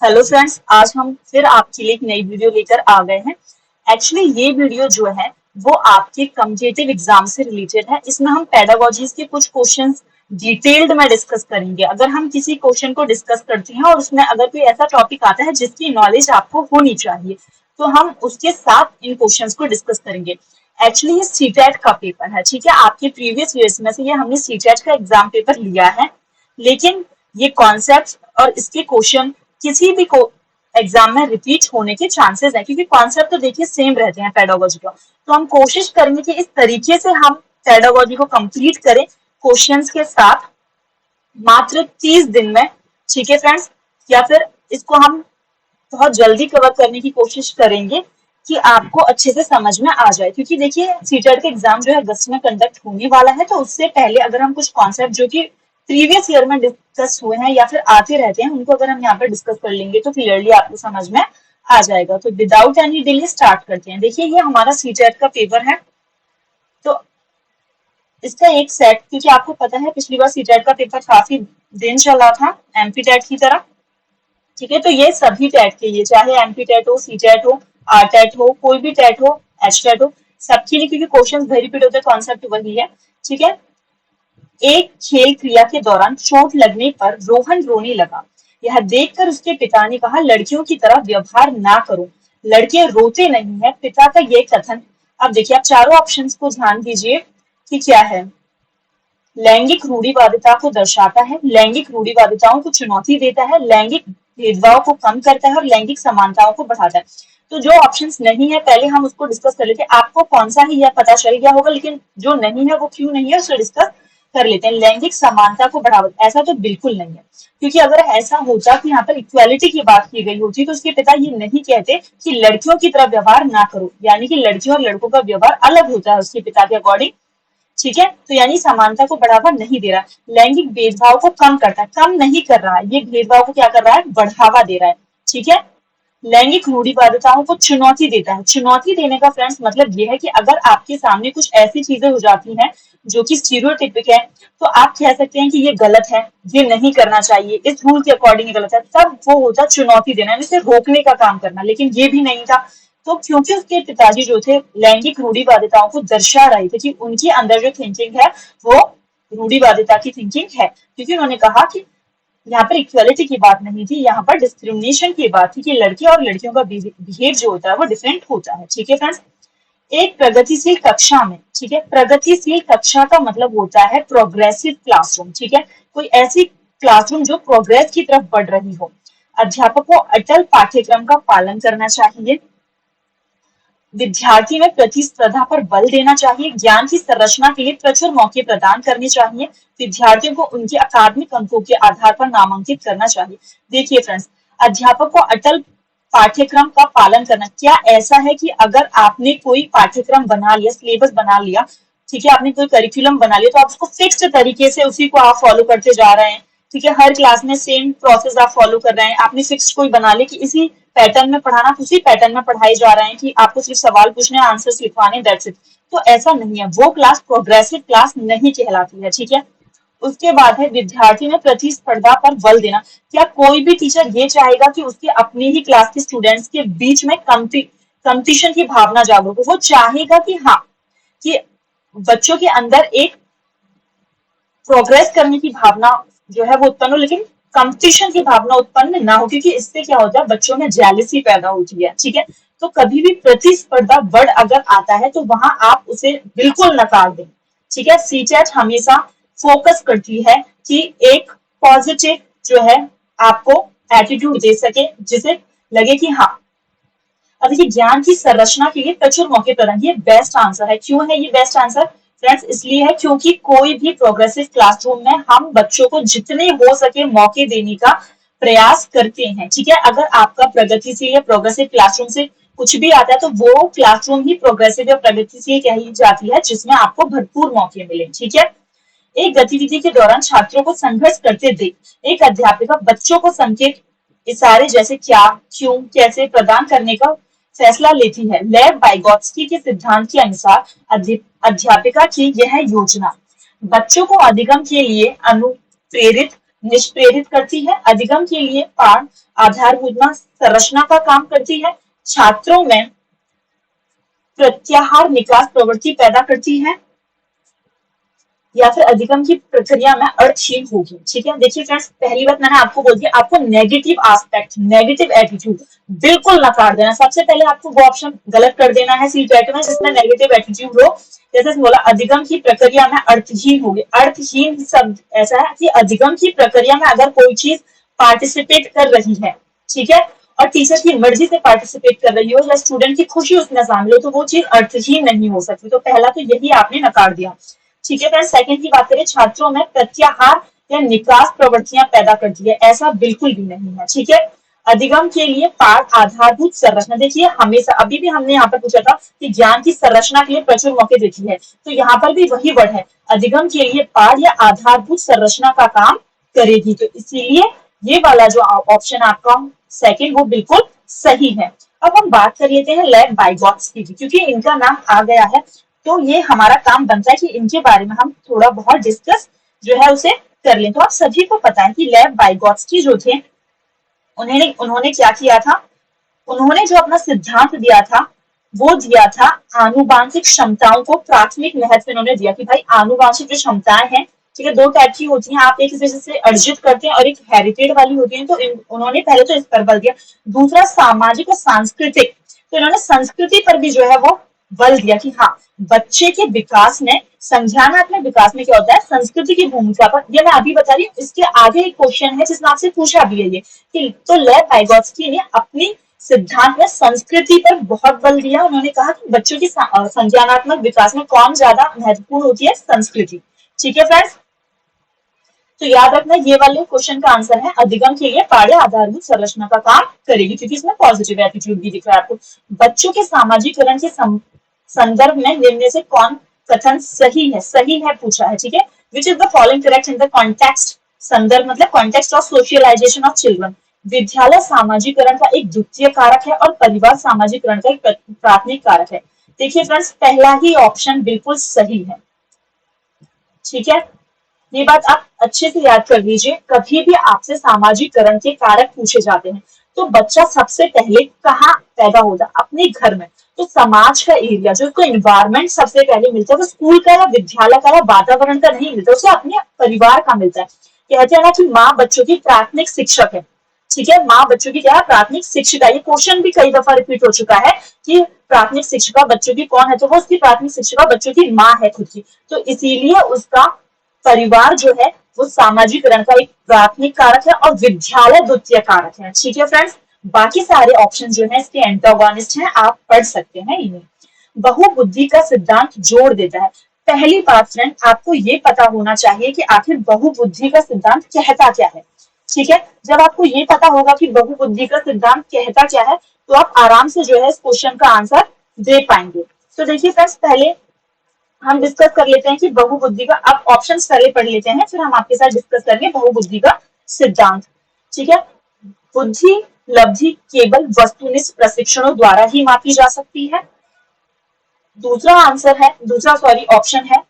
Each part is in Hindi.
हेलो फ्रेंड्स, आज हम फिर आपके लिए एक नई वीडियो लेकर आ गए हैं। एक्चुअली ये वीडियो जो है वो आपके कॉम्पिटिटिव एग्जाम से रिलेटेड है। इसमें हम पेडागोजीज के कुछ क्वेश्चंस डिटेल्ड में डिस्कस करेंगे। अगर हम किसी क्वेश्चन को डिस्कस करते हैं और उसमें अगर कोई ऐसा टॉपिक आता है जिसकी नॉलेज आपको होनी चाहिए, तो हम उसके साथ इन क्वेश्चंस को डिस्कस करेंगे। एक्चुअली ये सीटेट का पेपर है, ठीक है। आपके प्रीवियस ईयर्स में से ये हमने सीटेट का एग्जाम पेपर लिया है, लेकिन ये कॉन्सेप्ट और इसके क्वेश्चन किसी भी को एग्जाम में रिपीट होने के चांसेस है, क्योंकि कॉन्सेप्ट तो देखिए सेम रहते हैं पेडागोजी का। तो हम कोशिश करेंगे कि इस तरीके से हम पेडागोजी को कंप्लीट करें क्वेश्चंस के साथ मात्र 30 दिन में, ठीक है फ्रेंड्स। या फिर इसको हम बहुत जल्दी कवर करने की कोशिश करेंगे कि आपको अच्छे से समझ में आ जाए, क्योंकि देखिए सीटेट का एग्जाम जो है अगस्त में कंडक्ट होने वाला है। तो उससे पहले अगर हम कुछ कॉन्सेप्ट जो कि प्रीवियस ईयर में डिस्कस हुए हैं या फिर आते रहते हैं, उनको अगर हम यहाँ पर डिस्कस कर लेंगे तो क्लियरली आपको समझ में आ जाएगा। तो विदाउट एनी डिले स्टार्ट करते हैं। देखिए ये हमारा सीटेट का पेपर है, तो इसका एक सेट, क्योंकि आपको पता है पिछली बार सीटेट का पेपर काफी दिन चला था एमपी टेट की तरह, ठीक है। तो ये सभी टेट के लिए, चाहे एमपी टेट हो, सी टेट हो, आर टेट हो, कोई भी टेट हो, एच टेट हो, सबके लिए, क्योंकि क्वेश्चन वेरी रिपीट होते हैं, कॉन्सेप्ट वही है, ठीक है। एक खेल क्रिया के दौरान चोट लगने पर रोहन रोने लगा। यह देखकर उसके पिता ने कहा, लड़कियों की तरह व्यवहार ना करो, लड़के रोते नहीं है। पिता का ये कथन, अब देखिए आप चारों ऑप्शंस को ध्यान दीजिए कि क्या है। लैंगिक रूढ़िवादिता को दर्शाता है, लैंगिक रूढ़िवादिताओं को चुनौती देता है, लैंगिक भेदभाव को कम करता है और लैंगिक समानताओं को बढ़ाता है। तो जो ऑप्शंस नहीं है पहले हम उसको डिस्कस कर लेते हैं। आपको कौन सा है यह पता चल गया होगा, लेकिन जो नहीं है वो क्यों नहीं है उसको डिस्कस कर लेते हैं। लैंगिक समानता को बढ़ावा, ऐसा तो बिल्कुल नहीं है, क्योंकि अगर ऐसा होता कि यहाँ पर इक्वालिटी की बात की गई होती तो उसके पिता ये नहीं कहते कि लड़कियों की तरह व्यवहार ना करो, यानी कि लड़कियों और लड़कों का व्यवहार अलग होता है उसके पिता के अकॉर्डिंग, ठीक है। तो यानी समानता को बढ़ावा नहीं दे रहा, लैंगिक भेदभाव को कम करता है, कम नहीं कर रहा है, ये भेदभाव को क्या कर रहा है, बढ़ावा दे रहा है, ठीक है। लैंगिक रूढ़िवादिताओं को चुनौती देता है। चुनौती देने का फ्रेंड्स मतलब ये है कि अगर आपके सामने कुछ ऐसी चीजें हो जाती हैं जो कि स्टीरियोटाइपिक है, तो आप कह सकते हैं कि ये गलत है, ये नहीं करना चाहिए, इस रूल के अकॉर्डिंग गलत है, तब वो होता चुनौती देना, इसे रोकने का काम करना। लेकिन ये भी नहीं था, तो क्योंकि उसके पिताजी जो थे लैंगिक रूढ़िवादिताओं को दर्शा रहे थे कि उनके अंदर जो थिंकिंग है वो रूढ़िवादिता की थिंकिंग है, क्योंकि उन्होंने कहा कि यहाँ पर इक्वालिटी की बात नहीं थी, यहाँ पर डिस्क्रिमिनेशन की बात थी कि लड़के और लड़कियों का बिहेव जो होता है वो डिफरेंट होता है, ठीक है फ्रेंड्स। एक प्रगतिशील कक्षा में, ठीक है, प्रगतिशील कक्षा का मतलब होता है प्रोग्रेसिव क्लासरूम, ठीक है, कोई ऐसी क्लासरूम जो प्रोग्रेस की तरफ बढ़ रही हो। अध्यापक को अटल पाठ्यक्रम का पालन करना चाहिए, विद्यार्थी में प्रतिस्पर्धा पर बल देना चाहिए, ज्ञान की संरचना के लिए प्रचुर मौके प्रदान करने चाहिए, विद्यार्थियों को उनके अकादमिक अंकों के आधार पर नामांकित करना चाहिए। देखिए फ्रेंड्स, अध्यापक को अटल पाठ्यक्रम का पालन करना, क्या ऐसा है कि अगर आपने कोई पाठ्यक्रम बना लिया, सिलेबस बना लिया, ठीक है, आपने कोई करिकुलम बना लिया, तो आप उसको फिक्स्ड तरीके से उसी को आप फॉलो करते जा रहे हैं, ठीक है, हर क्लास में सेम प्रोसेस आप फॉलो कर रहे हैं, आपने फिक्स्ड कोई बना लिया कि इसी पैटर्न में पढ़ाना, तो उसी पैटर्न में पढ़ाई जा रहे हैं कि आपको सिर्फ सवाल पूछने, आंसर्स लिखवाने, दैट्स इट। तो ऐसा नहीं है, वो क्लास प्रोग्रेसिव क्लास नहीं कहलाती है, ठीक है। उसके बाद है विद्यार्थी में प्रतिस्पर्धा पर बल देना। क्या कोई भी टीचर ये चाहेगा कि उसके अपनी ही क्लास के स्टूडेंट्स के बीच में कंपटीशन की भावना जागरूक हो? वो चाहेगा कि हाँ, कि बच्चों के अंदर एक प्रोग्रेस करने की भावना जो है वो उत्पन्न हो, लेकिन कंपटीशन की भावना उत्पन्न ना हो, क्योंकि इससे क्या होता है, बच्चों में जेलसी पैदा होती है, ठीक है। तो कभी भी प्रतिस्पर्धा वर्ड अगर आता है तो वहां आप उसे बिल्कुल नकार दें, ठीक है। सीटेट हमेशा फोकस करती है कि एक पॉजिटिव जो है आपको एटीट्यूड दे सके, जिसे लगे कि हाँ। अब देखिए, ज्ञान की संरचना के लिए प्रचुर मौके प्रदान, ये बेस्ट आंसर है। क्यों है ये बेस्ट आंसर फ्रेंड्स? इसलिए है क्योंकि कोई भी प्रोग्रेसिव क्लासरूम में हम बच्चों को जितने हो सके मौके देने का प्रयास करते हैं, ठीक है। अगर आपका प्रगतिशील या प्रोग्रेसिव क्लासरूम से कुछ भी आता है तो वो क्लासरूम ही प्रोग्रेसिव या प्रगतिशील कही जाती है, जिसमें आपको भरपूर मौके मिले, ठीक है। एक गतिविधि के दौरान छात्रों को संघर्ष करते देख एक अध्यापिका बच्चों को संकेत, इशारे जैसे क्या, क्यों, कैसे प्रदान करने का फैसला लेती है। लेव वाइगोत्स्की के सिद्धांत के अनुसार अध्यापिका की यह योजना बच्चों को अधिगम के लिए अनुप्रेरित निष्प्रेरित करती है। अधिगम के लिए पाठ आधारभूत संरचना का काम करती है। छात्रों में प्रत्याहार निकास प्रवृत्ति पैदा करती है, या फिर अधिगम की प्रक्रिया में अर्थहीन होगी। ठीक है, देखिए फ्रेंड्स, पहली बात मैंने आपको बोल दिया, आपको नेगेटिव एस्पेक्ट, नेगेटिव एटीट्यूड बिल्कुल नकार देना। सबसे पहले आपको वो ऑप्शन गलत कर देना है सी टेट में जिसमें नेगेटिव एटीट्यूड हो। जैसे बोला अधिगम की प्रक्रिया में अर्थहीन होगी। अर्थहीन शब्द ऐसा है कि अधिगम की प्रक्रिया में अगर कोई चीज पार्टिसिपेट कर रही है, ठीक है, और टीचर की मर्जी से पार्टिसिपेट कर रही हो या स्टूडेंट की खुशी उसमें शामिल हो, तो वो चीज अर्थहीन नहीं हो सकती। तो पहला तो यही आपने नकार दिया। ठीक है फ्रेंड्स, सेकंड की बात करें, छात्रों में प्रत्याहार या निकास प्रवृत्तियां पैदा करती है, ऐसा बिल्कुल भी नहीं है। ठीक है, अधिगम के लिए पाठ आधारभूत संरचना, देखिए हमेशा अभी भी हमने यहाँ पर पूछा था कि ज्ञान की संरचना के लिए प्रचुर मौके देती है, तो यहाँ पर भी वही वर्ड है, अधिगम के लिए पाठ या आधारभूत संरचना का काम करेगी। तो इसीलिए ये वाला जो ऑप्शन आपका सेकंड वो बिल्कुल सही है। अब हम बात कर लेते हैं लैब बाइगॉट्स की, क्योंकि इनका नाम आ गया है तो ये हमारा काम बनता है कि इनके बारे में हम थोड़ा बहुत डिस्कस जो है उसे कर लें। तो आप सभी को पता है कि लेव वाइगोत्स्की जो थे, उन्होंने क्या किया था, उन्होंने जो अपना सिद्धांत दिया था वो दिया था आनुवांशिक क्षमताओं को प्राथमिक महत्व इन्होंने दिया कि भाई आनुवांशिक जो क्षमताएं हैं, ठीक है, दो टाइप की होती हैं, आप एक दूसरे से अर्जित करते हैं और एक हेरिटेड वाली होती है। तो उन्होंने पहले तो इस पर बल दिया। दूसरा सामाजिक और सांस्कृतिक, तो इन्होंने संस्कृति पर भी जो है वो बल दिया कि हाँ, बच्चे के विकास में, संज्ञानात्मक विकास में क्या होता है, संस्कृति की भूमिका पर। ये मैं अभी बता रही हूँ, इसके आगे एक क्वेश्चन है जिसमें आपसे पूछा भी है ये कि तो लेव वाइगोत्स्की ने अपनी सिद्धांत में संस्कृति पर बहुत बल दिया। उन्होंने कहा कि बच्चों की संज्ञानात्मक विकास में कौन ज्यादा महत्वपूर्ण होती है, संस्कृति। ठीक है फ्रेंड्स, तो याद रखना ये वाले क्वेश्चन का आंसर है अधिगम के लिए पाढ़े आधारभूत संरचना का काम करेगी, क्योंकि इसमें पॉजिटिव एटीट्यूड भी दिख रहा है आपको। बच्चों के सामाजिकरण के संदर्भ में निम्न से कौन कथन सही है, सही है पूछा है। ठीक है, which is the following correct in the context, संदर्भ मतलब context of socialization of children. विद्यालय सामाजिकरण का एक द्वितीय कारक है और परिवार सामाजिकरण का एक प्राथमिक कारक है। देखिए फ्रेंड्स, पहला ही ऑप्शन बिल्कुल सही है। ठीक है, ये बात आप अच्छे से याद कर लीजिए, कभी भी आपसे सामाजिकरण के कारक पूछे जाते हैं तो बच्चा सबसे पहले कहाँ पैदा होता है, अपने घर में। तो समाज का एरिया जो उसको इन्वायरमेंट सबसे पहले मिलता है वो स्कूल का या विद्यालय का या वातावरण का नहीं मिलता, उसे अपने परिवार का मिलता है। कहते हैं ना कि माँ बच्चों की प्राथमिक शिक्षक है। ठीक है, माँ बच्चों की क्या है, प्राथमिक शिक्षिका। ये क्वेश्चन भी कई दफा रिपीट हो चुका है कि प्राथमिक शिक्षिका बच्चों की कौन है, तो वो उसकी प्राथमिक शिक्षिका बच्चों की माँ है खुद की। तो इसीलिए उसका परिवार जो है वो सामाजिकरण का एक प्राथमिक कारक है और विद्यालय द्वितीय कारक है। ठीक है फ्रेंड्स, बाकी सारे ऑप्शन जो है इसके एंटागोनिस्ट हैं, आप पढ़ सकते हैं इन्हें। बहुबुद्धि का सिद्धांत जोड़ देता है। पहली बात फ्रेंड, आपको ये पता होना चाहिए कि आखिर बहुबुद्धि का सिद्धांत कहता क्या है। ठीक है, जब आपको ये पता होगा कि बहुबुद्धि का सिद्धांत कहता क्या है तो आप आराम से जो है इस क्वेश्चन का आंसर दे पाएंगे। तो देखिए फ्रेंड्स, पहले हम डिस्कस कर लेते हैं कि बहुबुद्धि का, अब ऑप्शंस पहले पढ़ लेते हैं फिर हम आपके साथ डिस्कस करेंगे बहुबुद्धि का सिद्धांत। ठीक है, बुद्धि लब्धि केवल वस्तुनिष्ठ प्रशिक्षणों द्वारा ही मापी जा सकती है। दूसरा ऑप्शन है,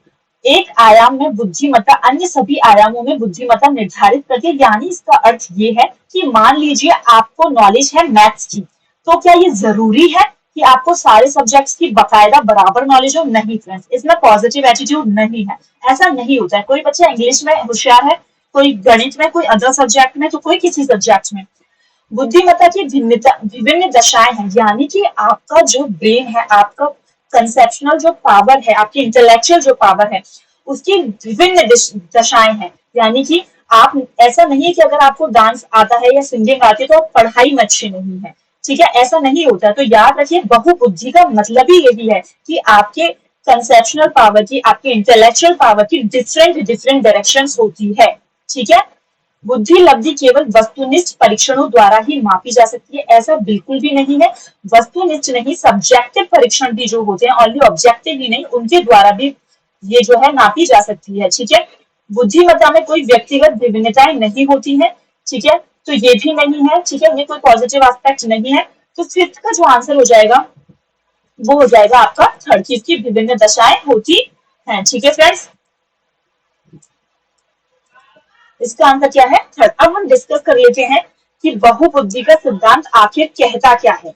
एक आयाम में बुद्धिमत्ता अन्य सभी आयामों में बुद्धिमत्ता निर्धारित करती है। यानी इसका अर्थ ये है कि मान लीजिए आपको नॉलेज है मैथ्स की, तो क्या ये जरूरी है कि आपको सारे सब्जेक्ट्स की बकायदा बराबर नॉलेज हो? नहीं फ्रेंड्स, इसमें पॉजिटिव एटीट्यूड नहीं है, ऐसा नहीं होता है। कोई बच्चा इंग्लिश में होशियार है, कोई गणित में, कोई अदर सब्जेक्ट में, तो कोई किसी सब्जेक्ट में। बुद्धिमत्ता की विभिन्न दशाएं हैं, यानी कि आपका जो ब्रेन है, आपका कंसेप्शनल जो पावर है, आपकी इंटेलेक्चुअल जो पावर है, उसकी विभिन्न दशाएं हैं। यानी कि आप, ऐसा नहीं है कि अगर आपको डांस आता है या सिंगिंग आती है तो आप पढ़ाई में अच्छे नहीं है। ठीक है, ऐसा नहीं होता। तो याद रखिए, बहुबुद्धि का मतलब ही यही है कि आपके कंसेप्शनल पावर की, आपकी इंटेलेक्चुअल पावर की डिफरेंट डायरेक्शंस होती है। ठीक है, बुद्धि लब्धि केवल वस्तुनिष्ठ परीक्षणों द्वारा ही मापी जा सकती है, ऐसा बिल्कुल भी नहीं है। वस्तुनिष्ठ नहीं, सब्जेक्टिव परीक्षण भी जो होते हैं, ओनली ऑब्जेक्टिव ही नहीं, उनके द्वारा भी ये जो है नापी जा सकती है। ठीक है, बुद्धिमत्ता में कोई व्यक्तिगत विभिन्नताएं नहीं होती है। ठीक है, तो ये भी नहीं है। ठीक है, ये कोई पॉजिटिव एस्पेक्ट नहीं है। तो फिफ्थ का जो आंसर हो जाएगा वो हो जाएगा आपका थर्ड, की इसकी विभिन्न दशाएं होती हैं। ठीक है फ्रेंड्स, इसका आंसर क्या है? थर्ड। अब हम डिस्कस कर लेते हैं कि बहुबुद्धि का सिद्धांत आखिर कहता क्या है।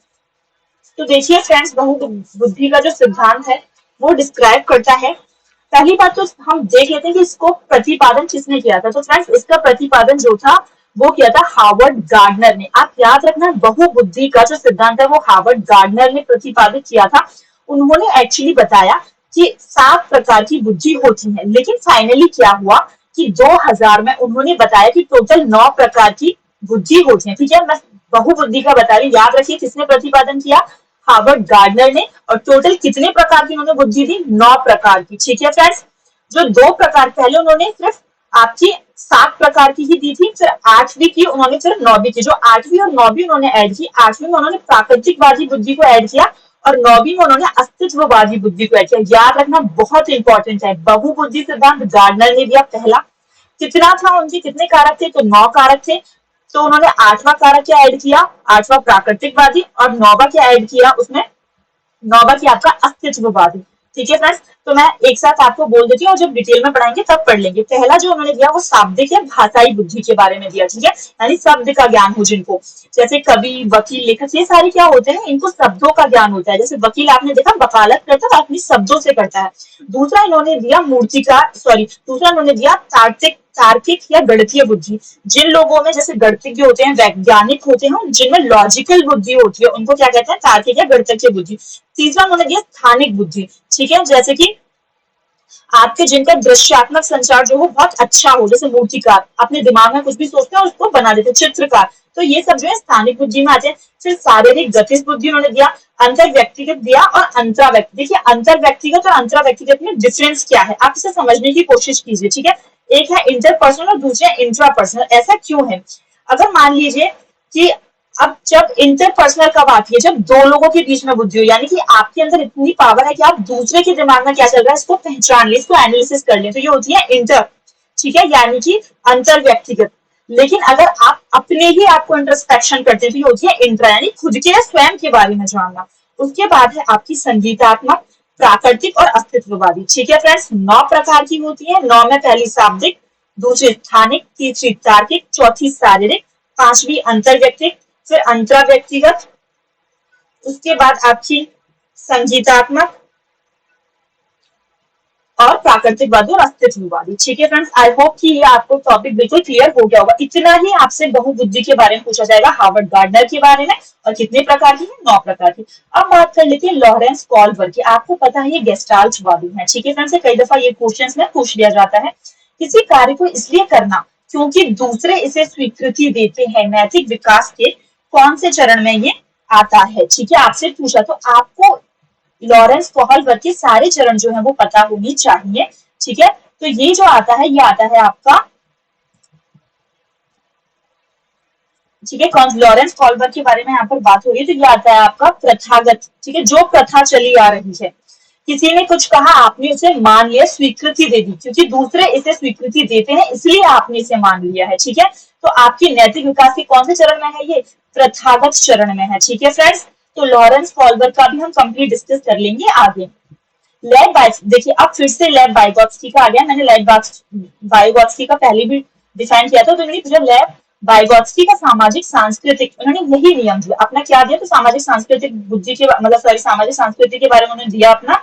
तो देखिए फ्रेंड्स, बहुबुद्धि का जो सिद्धांत है वो डिस्क्राइब करता है, पहली बात तो हम देख लेते हैं कि इसको प्रतिपादन किसने किया था। तो फ्रेंड्स, इसका प्रतिपादन जो था वो किया था हार्वर्ड गार्डनर ने। आप याद रखना, बहुबुद्धि का जो सिद्धांत है वो हार्वर्ड गार्डनर ने प्रतिपादित किया था। उन्होंने एक्चुअली बताया कि 7 प्रकार की बुद्धि होती है, लेकिन फाइनली क्या हुआ कि 2000 में उन्होंने बताया कि टोटल 9 प्रकार की बुद्धि होती है। ठीक है, मैं बहुबुद्धि का बता रही, याद रखिए किसने प्रतिपादन किया? हार्वर्ड गार्डनर ने। और टोटल कितने प्रकार की उन्होंने बुद्धि दी? 9 प्रकार की। ठीक है फ्रेंड्स, जो 2 प्रकार पहले उन्होंने सिर्फ आपकी 7 प्रकार की ही दी थी, फिर 8वीं की उन्होंने, फिर 9वीं की। जो 8वीं और 9वीं उन्होंने ऐड की, 8वीं में उन्होंने प्राकृतिकवादी बुद्धि को ऐड किया और 9वीं में उन्होंने अस्तित्ववादी बुद्धि को ऐड किया। याद रखना, बहुत इंपॉर्टेंट है। बहुबुद्धि सिद्धांत गार्डनर ने दिया पहला। कितना था, उनके कितने कारक थे? तो 9 कारक थे। तो उन्होंने 8वां कारक क्या ऐड किया? 8वां प्राकृतिकवादी। और 9वां क्या ऐड किया उसमें? 9वां किया आपका अस्तित्ववादी। ठीक है फ्रेंड्स, तो मैं एक साथ आपको बोल देती हूँ और जब डिटेल में पढ़ाएंगे तब पढ़ लेंगे। पहला जो उन्होंने दिया वो शाब्दिक या भाषाई बुद्धि के बारे में दिया। ठीक है, यानी शब्द का ज्ञान हो जिनको, जैसे कवि, वकील, लेखक, ये सारे क्या होते हैं? इनको शब्दों का ज्ञान होता है। जैसे वकील आपने देखा वकालत करता है, अपनी शब्दों से करता है। दूसरा इन्होंने दिया दूसरा इन्होंने दिया तार्किक या गणितीय बुद्धि। जिन लोगों में जैसे गणितज्ञ होते हैं, वैज्ञानिक होते हैं, जिनमें लॉजिकल बुद्धि होती है, उनको क्या कहते हैं? तार्किक या गणितीय बुद्धि। तीसरा उन्होंने दिया स्थानिक बुद्धि। ठीक है, जैसे कि आपके जिनका दृश्यात्मक संचार जो हो बहुत अच्छा हो, जैसे मूर्तिकार, अपने दिमाग में कुछ भी सोचते हैं और उसको बना देते हैं, चित्रकार, तो ये सब जो है स्थानिक बुद्धि में आते हैं। फिर शारीरिक गतिज बुद्धि उन्होंने दिया, अंतर व्यक्तिगत दिया और अंतरा व्यक्ति। देखिए, अंतर व्यक्तिगत और अंतरा व्यक्तिगत में डिफरेंस क्या है, आप इसे समझने की कोशिश कीजिए। ठीक है, एक है इंटरपर्सनल और दूसरा इंट्रा पर्सनल। ऐसा क्यों है? अगर मान लीजिए कि अब जब इंटरपर्सनल कब आती है? जब 2 लोगों के बीच में बुद्धि हो, यानी कि आपके अंदर इतनी पावर है कि आप दूसरे के दिमाग में क्या चल रहा है इसको पहचान ले, इसको एनालिसिस कर ले, तो ये होती है इंटर। ठीक है, यानी कि अंतर व्यक्तिगत। लेकिन अगर आप अपने ही आपको इंट्रोस्पेक्शन करते हैं तो ये होती है इंट्रा, यानी खुद के स्वयं के बारे में जानना। उसके बाद है आपकी संगीतात्मक, प्राकृतिक और अस्तित्ववादी। ठीक है फ्रेंड्स, 9 प्रकार की होती है। 9 में पहली शाब्दिक, दूसरी स्थानिक, तीसरी तार्किक, चौथी शारीरिक, 5वीं अंतर व्यक्तिक, फिर अंतरा व्यक्तिगत, उसके बाद आपकी संगीतात्मक और प्राकृतिकवादी और अस्तित्ववादी। ठीक है फ्रेंड्स, आई होप कि ये आपको टॉपिक बिल्कुल क्लियर हो गया होगा। इतना ही आपसे बहुबुद्धि के बारे में पूछा जाएगा, हार्वर्ड गार्डनर के बारे में, और कितने प्रकार की है? 9 प्रकार की। अब बात कर लेते हैं लॉरेंस कॉल्बर की। आपको पता है ये गेस्टाल्टवादी है। ठीक है फ्रेंड्स, कई दफा ये क्वेश्चंस में पूछ लिया जाता है। किसी कार्य को इसलिए करना क्योंकि दूसरे इसे स्वीकृति देते हैं, नैतिक विकास के कौन से चरण में ये आता है? ठीक है, आपसे पूछा, तो आपको लॉरेंस कॉल्बर के सारे चरण जो है वो पता होनी चाहिए। ठीक है, तो ये जो आता है ये आता है आपका, ठीक है, लॉरेंस कॉल्बर के बारे में यहाँ पर बात हो रही है, तो ये आता है आपका प्रथागत। ठीक है, जो प्रथा चली आ रही है, किसी ने कुछ कहा, आपने उसे मान लिया, स्वीकृति दे दी, क्योंकि दूसरे इसे स्वीकृति देते हैं इसलिए आपने इसे मान लिया है। ठीक है, तो आपकी नैतिक विकास के कौन से चरण में है? ये प्रथागत चरण में है। ठीक है फ्रेंड्स, तो लॉरेंस कॉल्बर का भी हम कंप्लीट डिस्कस कर लेंगे आगे। देखिए, अब फिर से लेव वाइगोत्स्की का आ गया। मैंने लेव वाइगोत्स्की का पहले भी डिफाइन किया था, तो जो लेव वाइगोत्स्की का सामाजिक सांस्कृतिक, उन्होंने यही नियम दिया। अपना क्या दिया? तो सामाजिक सांस्कृतिक बुद्धि के मतलब सामाजिक संस्कृति के बारे में उन्होंने दिया अपना।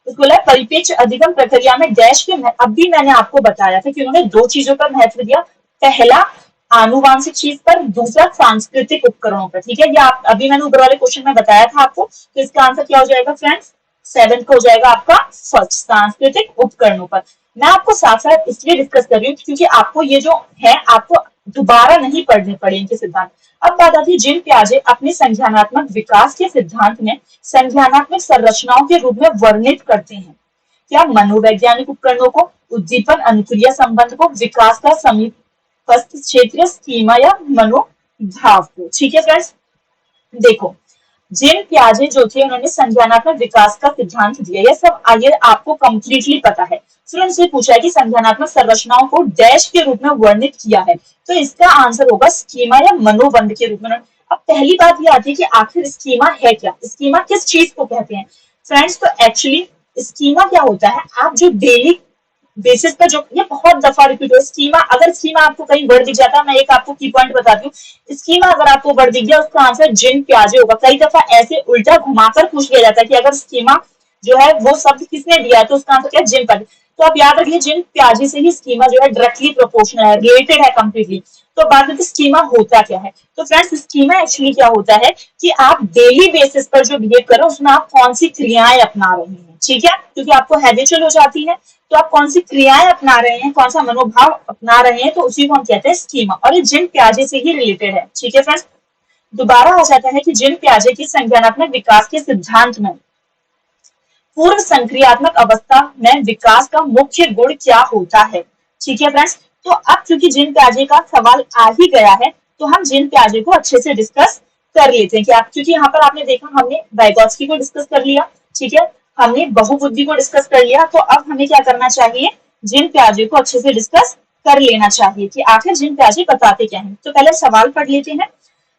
उसको बोला परिपेक्ष अधिगम प्रक्रिया में डैश के, अब भी मैंने आपको बताया था कि उन्होंने 2 चीजों पर महत्व दिया। पहला आनुवांशिक चीज पर, दूसरा सांस्कृतिक उपकरणों पर। ठीक है, ये आप अभी मैंने ऊपर वाले क्वेश्चन में बताया था आपको। तो इसका आंसर क्या हो जाएगा फ्रेंड्स? 7 को हो जाएगा आपका फर्स्ट, सांस्कृतिक उपकरणों पर। मैं आपको साथ साथ इसलिए डिस्कस कर रही हूँ क्योंकि आपको ये जो है आपको दोबारा नहीं पढ़ने पड़े इनके सिद्धांत। अब बात आती है जिन प्याजे अपने संज्ञानात्मक विकास के सिद्धांत में संज्ञानात्मक संरचनाओं के रूप में वर्णित करते हैं। क्या? मनोवैज्ञानिक उपकरणों को, उद्दीपन अनुक्रिया संबंध को, विकास का समीपस्थ क्षेत्र, स्कीमा या मनोभाव को। ठीक है फ्रेंड्स, देखो, जिन प्याजे जो थे उन्होंने संज्ञानात्मक विकास का सिद्धांत दिया, ये सब आगे आपको कंप्लीटली पता है। फिर उनसे पूछा है कि संज्ञानात्मक संरचनाओं को डैश के रूप में वर्णित किया है, तो इसका आंसर होगा स्कीमा या मनोबंध के रूप में। अब पहली बात ये आती है कि आखिर स्कीमा है क्या? स्कीमा किस चीज को कहते हैं फ्रेंड्स? तो एक्चुअली स्कीमा क्या होता है, आप जो डेली बेसिस पर जो ये बहुत दफा रिपीट हो स्कीमा, अगर स्कीमा आपको कहीं वर्ड दिख जाता है, मैं एक आपको की पॉइंट बताती हूँ, स्कीमा अगर आपको वर्ड दिख गया उसका आंसर जिन प्याजे होगा। कई दफा ऐसे उल्टा घुमाकर पूछ लिया जाता है कि अगर स्कीमा जो है वो शब्द किसने दिया है तो उसका आंसर क्या है, जिन प्याजे। तो आप याद रखिए जिन प्याजे से ही स्कीमा जो है डायरेक्टली प्रोपोर्शनल है, रिलेटेड है कंप्लीटली। तो बात करते स्कीमा होता क्या है। तो फ्रेंड्स स्कीमा एक्चुअली क्या होता है कि आप डेली बेसिस पर जो बिहेव कर रहे हो उसमें आप कौन सी क्रियाएं अपना रहे हैं, ठीक है, क्योंकि आपको हैबिचुअल हो जाती है तो आप कौन सी क्रियाएं अपना रहे हैं, कौन सा मनोभाव अपना रहे हैं, तो उसी को हम कहते हैं स्कीमा, और ये जिन प्याजे से ही रिलेटेड है, ठीक है फ्रेंड्स। दोबारा आ जाता है कि जिन प्याजे की संज्ञानात्मक विकास के सिद्धांत में पूर्व संक्रियात्मक अवस्था में विकास का मुख्य गुण क्या होता है, ठीक है फ्रेंड्स। तो अब चूंकि जिन प्याजे का सवाल आ ही गया है तो हम जिन प्याजे को अच्छे से डिस्कस कर लेते हैं कि आप, क्योंकि यहाँ पर आपने देखा हमने वाइगोत्स्की को डिस्कस कर लिया, ठीक है, हमने बहुबुद्धि को डिस्कस कर लिया, तो अब हमें क्या करना चाहिए, जिन प्याजे को अच्छे से डिस्कस कर लेना चाहिए कि आखिर जिन प्याजे बताते क्या हैं। तो पहले सवाल पढ़ लेते हैं।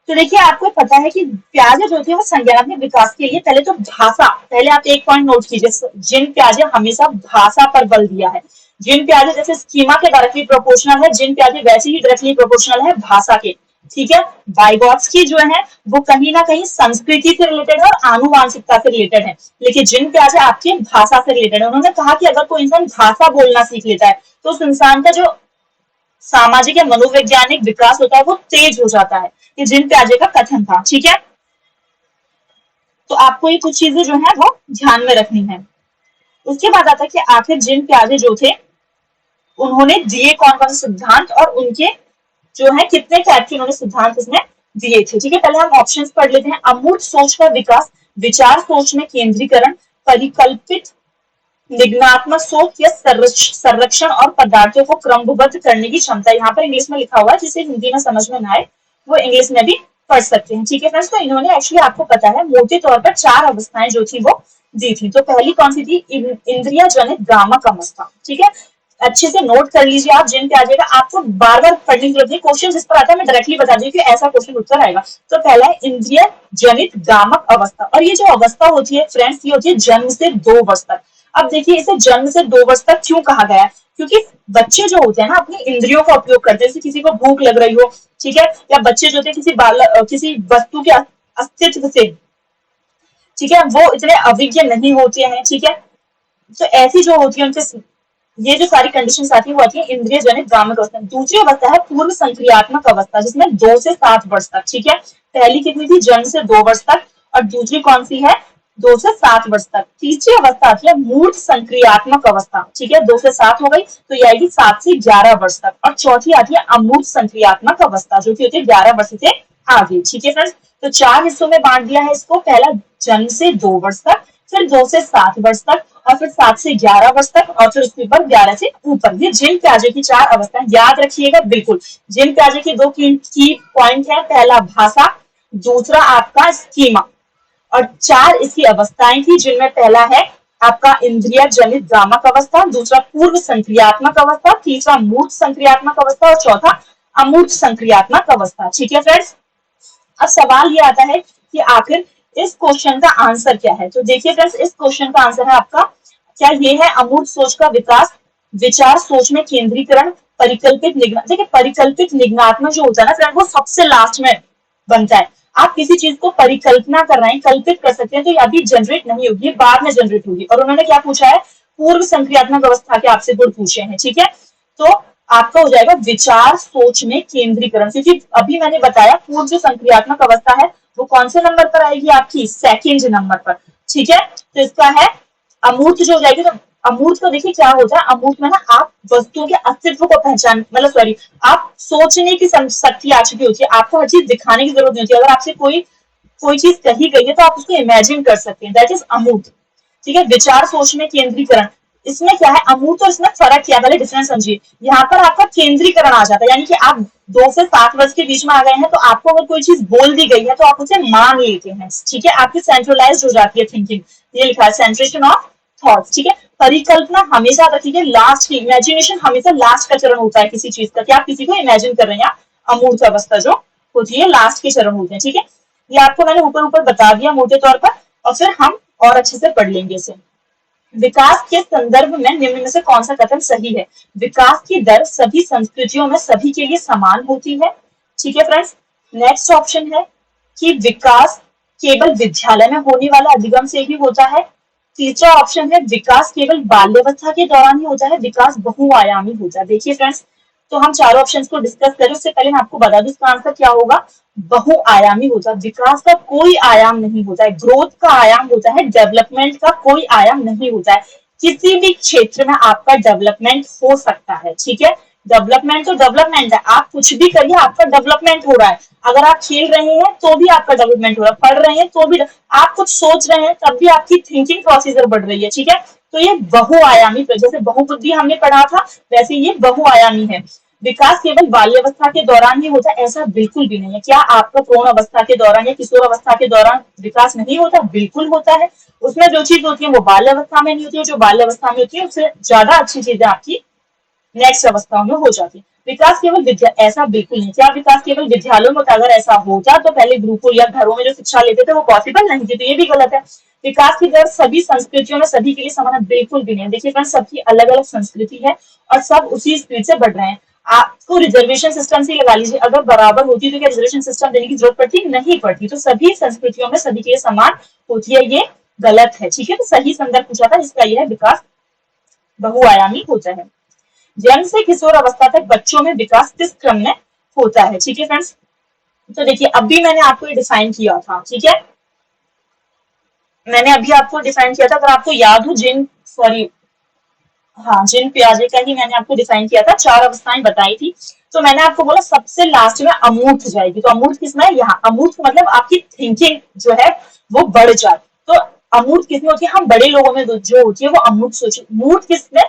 तो देखिए आपको पता है कि प्याजे जो थे वो संज्ञानात्मक विकास के लिए पहले तो भाषा, पहले आप एक पॉइंट नोट कीजिए, जिन प्याजे हमेशा भाषा पर बल दिया है। जिन प्याजे जैसे स्कीमा के डायरेक्टली प्रोपोर्शनल है, जिन प्याजे वैसे ही डायरेक्टली प्रोपोर्शनल है भाषा के, ठीक है। वाइगोत्स्की जो है वो कहीं ना कहीं संस्कृति से रिलेटेड है और आनुवांशिकता से रिलेटेड है, लेकिन जिन प्याजे आपके भाषा से रिलेटेड है। उन्होंने कहा कि अगर कोई इंसान भाषा बोलना सीख लेता है तो उस इंसान का जो सामाजिक या मनोवैज्ञानिक विकास होता है वो तेज हो जाता है। ये जिन प्याजे का कथन था, ठीक है। तो आपको ये कुछ चीजें जो है वो ध्यान में रखनी है। उसके बाद आता है कि आखिर जिन प्याजे जो थे उन्होंने दिए कौन कौन से सिद्धांत और उनके जो है कितने टाइप के उन्होंने सिद्धांत इसमें दिए थे, ठीक है। पहले हम ऑप्शंस पढ़ लेते हैं। अमूर्त सोच का विकास, विचार सोच में केंद्रीकरण, परिकल्पित निगमात्मक सोच या संरक्षण और पदार्थों को क्रमबद्ध करने की क्षमता। यहाँ पर इंग्लिश में लिखा हुआ है, जिसे हिंदी में समझ में ना आए वो इंग्लिश में भी पढ़ सकते हैं, ठीक है फ्रेंड्स। तो इन्होंने एक्चुअली आपको पता है मोटे तौर पर 4 अवस्थाएं जो थी वो दी थी। तो पहली कौन सी थी, इंद्रिया जनित भ्रामक अवस्था, ठीक है। अच्छे से नोट कर लीजिए आप, जिन पे आ जाएगा आपको बार बार पढ़ने की जरूरत नहीं, क्वेश्चन जिस पर आता है मैं डायरेक्टली बता दी कि ऐसा क्वेश्चन उत्तर आएगा। तो पहला है इंद्रिय जनित भ्रामक अवस्था, और ये जो अवस्था होती है फ्रेंड्स ये होती है जन्म से 2 वर्ष तक। अब देखिए इसे जन्म से 2 वर्ष तक क्यों कहा गया है, क्योंकि बच्चे जो होते हैं ना अपनी इंद्रियों का उपयोग करते हैं, जैसे किसी को भूख लग रही हो, ठीक है, या बच्चे जो होते हैं किसी वस्तु के अस्तित्व से, ठीक है, वो इतने अभिज्ञ नहीं होते हैं, ठीक है। तो ऐसी जो होती है उनसे ये जो सारी कंडीशंस आती है वो आती है इंद्रिय जनित भ्रामक अवस्था। दूसरी अवस्था है पूर्व संक्रियात्मक अवस्था, जिसमें 2 से 7 वर्ष तक, ठीक है। पहली कितनी थी, जन्म से 2 वर्ष तक, और दूसरी कौन सी है, 2 से 7 वर्ष तक। तीसरी अवस्था आती है मूर्त संक्रियात्मक अवस्था, ठीक है, 2 से 7 हो गई, तो ये आएगी 7 से 11 वर्ष तक। और चौथी आती है अमूर्त संक्रियात्मक अवस्था, जो की होती है 11 वर्ष से आगे, ठीक है फ्रेंड्स। तो 4 हिस्सों में बांट दिया है इसको, पहला जन्म से 2 वर्ष तक, फिर 2 से 7 वर्ष तक, और फिर 7 से 11 वर्ष तक, और फिर उसके ऊपर 11 से ऊपर। ये जिन प्याजे की 4 अवस्थाएं याद रखिएगा बिल्कुल। जिन प्याजे की 2 की पॉइंट है, पहला भाषा, दूसरा आपका स्कीमा, और 4 इसकी अवस्थाएं थी, जिनमें पहला है आपका इंद्रिय जनित भ्रामक अवस्था, दूसरा पूर्व संक्रियात्मक अवस्था, तीसरा मूर्त संक्रियात्मक अवस्था, और चौथा अमूर्त संक्रियात्मक अवस्था, ठीक है फ्रेंड्स। अब सवाल ये आता है कि आखिर इस क्वेश्चन का आंसर क्या है। तो देखिए फ्रेंड्स इस क्वेश्चन का आंसर है आपका, क्या ये है अमूर्त सोच का विकास, विचार सोच में केंद्रीकरण, परिकल्पित निगम। देखिए परिकल्पित निगमात्मक जो होता है ना फ्रेंड वो सबसे लास्ट में बनता है। आप किसी चीज को परिकल्पना कर रहे हैं, कल्पित कर सकते हैं, तो ये अभी जनरेट नहीं होगी, बाद में जनरेट होगी। और उन्होंने क्या पूछा है, पूर्व संक्रियात्मक अवस्था के आपसे गुण पूछे हैं, ठीक है। तो आपका हो जाएगा विचार सोच में केंद्रीकरण, क्योंकि अभी मैंने बताया पूर्व जो संक्रियात्मक अवस्था है वो कौन से नंबर पर आएगी, आपकी सेकंड नंबर पर, ठीक है। तो इसका है अमूर्त जो हो जाएगी। तो अमूर्त को देखिए क्या होता है, अमूर्त में ना आप वस्तुओं के अस्तित्व को पहचान, मतलब सॉरी, आप सोचने की शक्ति आ चुकी होती है, आपको हर चीज दिखाने की जरूरत नहीं होती। अगर आपसे कोई चीज कही गई है तो आप उसको इमेजिन कर सकते हैं, दैट इज अमूर्त, ठीक है। विचार सोच में केंद्रीकरण, इसमें क्या है अमूर्त और इसमें फर्क क्या, पहले डिफरेंस समझिए। यहाँ पर आपका केंद्रीकरण आ जाता है, यानी कि आप 2 से 7 वर्ष के बीच में आ गए हैं, तो आपको अगर कोई चीज बोल दी गई है तो आप उसे मान लेते हैं, ठीक है, आपकी सेंट्रलाइज हो जाती है थिंकिंग। ये लिखा है सेंट्रेशन ऑफ थॉट्स, ठीक है। परिकल्पना हमेशा रखिए लास्ट की, इमेजिनेशन हमेशा लास्ट का चरण होता है किसी चीज का, कि आप किसी को इमेजिन कर रहे हैं। अमूर्त अवस्था जो होती है लास्ट के चरण होते हैं, ठीक है। ये आपको मैंने ऊपर ऊपर बता दिया मोटे तौर पर, और फिर हम और अच्छे से पढ़ लेंगे इसे। विकास के संदर्भ में निम्न में से कौन सा कथन सही है? विकास की दर सभी संस्कृतियों में सभी के लिए समान होती है। ठीक है फ्रेंड्स। नेक्स्ट ऑप्शन है कि विकास केवल विद्यालय में होने वाला अधिगम से ही होता है। तीसरा ऑप्शन है विकास केवल बाल्यावस्था के दौरान ही होता है, विकास बहुआयामी होता है। देखिए फ्रेंड्स, तो हम चारों ऑप्शंस को डिस्कस करें उससे पहले मैं आपको बता दूं इसका आंसर क्या होगा। बहुआयामी होता है। विकास का कोई आयाम नहीं होता है, ग्रोथ का आयाम होता है, डेवलपमेंट का कोई आयाम नहीं होता है। किसी भी क्षेत्र में आपका डेवलपमेंट हो सकता है। ठीक है, डेवलपमेंट तो डेवलपमेंट है, आप कुछ भी करिए आपका डेवलपमेंट हो रहा है। अगर आप खेल रहे हैं तो भी आपका डेवलपमेंट हो रहा है, पढ़ रहे हैं तो भी, आप कुछ सोच रहे हैं तब भी आपकी थिंकिंग प्रोसीजर बढ़ रही है। ठीक है, तो ये बहुआयामी, जैसे बहुबुद्धि हमने पढ़ा था वैसे ये बहुआयामी है। विकास केवल बाल्यावस्था के दौरान ही होता है, ऐसा बिल्कुल भी नहीं है। क्या आपका पूर्ण अवस्था के दौरान या किशोर अवस्था के दौरान विकास नहीं होता? बिल्कुल होता है। उसमें जो चीज होती है वो बाल्यावस्था में नहीं होती है, जो बाल्यावस्था में होती है उससे ज्यादा अच्छी चीजें आपकी नेक्स्ट अवस्थाओं में हो जाती है। विकास केवल विद्या, ऐसा बिल्कुल नहीं। क्या विकास केवल विद्यालयों में होता? अगर ऐसा होता तो पहले गुरुकुल या घरों में जो शिक्षा लेते थे वो पॉसिबल नहीं थी, तो ये भी गलत है। विकास की दर सभी संस्कृतियों में सभी के लिए समान है, बिल्कुल भी नहीं। देखिए फ्रेंड्स, सबकी अलग अलग संस्कृति है और सब उसी स्पीड से बढ़ रहे हैं। आपको रिजर्वेशन सिस्टम से लगा लीजिए, अगर बराबर होती तो क्या रिजर्वेशन सिस्टम देने की जरूरत पड़ती? नहीं पड़ती। तो सभी संस्कृतियों में सभी के लिए समान होती है, ये गलत है। ठीक है, तो सही संदर्भ पूछा था इसका यह है, विकास बहुआयामी होता है। जन्म से किशोर अवस्था तक बच्चों में विकास किस क्रम में होता है? ठीक है फ्रेंड्स, तो देखिए अभी मैंने आपको ये डिफाइन किया था। ठीक है, मैंने अभी आपको डिफाइन किया था, अगर आपको याद हो, जिन प्याजे का ही मैंने आपको डिफाइन किया था, चार अवस्थाएं बताई थी। तो मैंने आपको बोला सबसे लास्ट में अमूर्त जाएगी, तो अमूर्त किसमें है? यहाँ अमूर्त मतलब आपकी थिंकिंग जो है वो बढ़ जाए। तो अमूर्त किसमें होती है? हम बड़े लोगों में जो होती है वो अमूर्त सोचिए। मूर्त किसमें?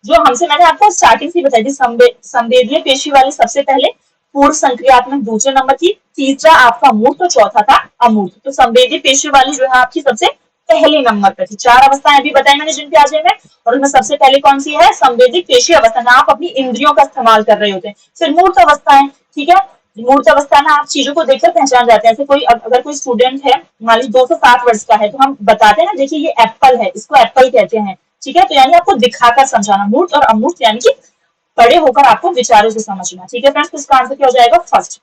जो हमसे, मैंने आपको स्टार्टिंग से बताई थी, संवेदीय पेशी वाली सबसे पहले, पूर्व संक्रियात्मक दूसरे नंबर की, तीसरा आपका मूर्त और चौथा था अमूर्त। तो संवेदी पेशी वाली जो है आपकी सबसे पहले नंबर पर थी। चार अवस्थाएं अभी बताई मैंने जिन प्याजे में, और उनमें सबसे पहले कौन सी है? संवेदिक पेशी अवस्था में आप अपनी इंद्रियों का इस्तेमाल कर रहे होते हैं। फिर मूर्त अवस्थाएं। ठीक है, मूर्त अवस्था में आप चीजों को देखकर पहचान जाते हैं। जैसे कोई, अगर कोई स्टूडेंट है मान लीजिए 260 वर्ष का है, तो हम बताते हैं ना, देखिए ये एप्पल है, इसको एप्पल कहते हैं। ठीक है, तो यानी आपको दिखाकर समझाना। मूर्त और अमूर्त यानी कि बड़े होकर आपको विचारों से समझना। ठीक है फ्रेंड्स, तो इसका आंसर क्या हो जाएगा? फर्स्ट।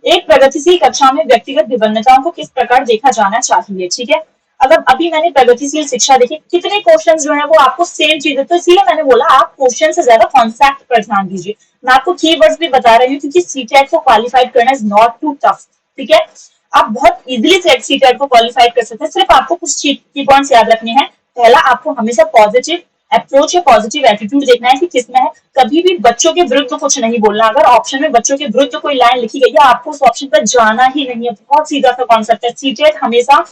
एक प्रगतिशील कक्षा में व्यक्तिगत विभिन्नताओं को किस प्रकार देखा जाना चाहिए? ठीक है, अगर अभी मैंने प्रगतिशील शिक्षा देखी, कितने क्वेश्चंस जो है वो आपको सेम चीज है, तो इसीलिए मैंने बोला आप क्वेश्चन से ज्यादा कॉन्सेप्ट पर ध्यान दीजिए। मैं आपको कीवर्ड्स भी बता रही हूँ क्योंकि सीटेट को क्वालिफाइड करना इज नॉट टू टफ। ठीक है, आप बहुत इजीली सीटेट को क्वालिफाइड कर सकते हैं, सिर्फ आपको कुछ की पॉइंट्स याद रखने हैं। पहला, आपको हमेशा पॉजिटिव अप्रोच या पॉजिटिव एटीट्यूड देखना है कि किसमें है। कभी भी बच्चों के विरुद्ध कुछ नहीं बोलना। अगर ऑप्शन में बच्चों के विरुद्ध कोई लाइन लिखी गई है, आपको उस ऑप्शन पर जाना ही नहीं है। बहुत सीधा सा कॉन्सेप्ट है। सीटेट हमेशा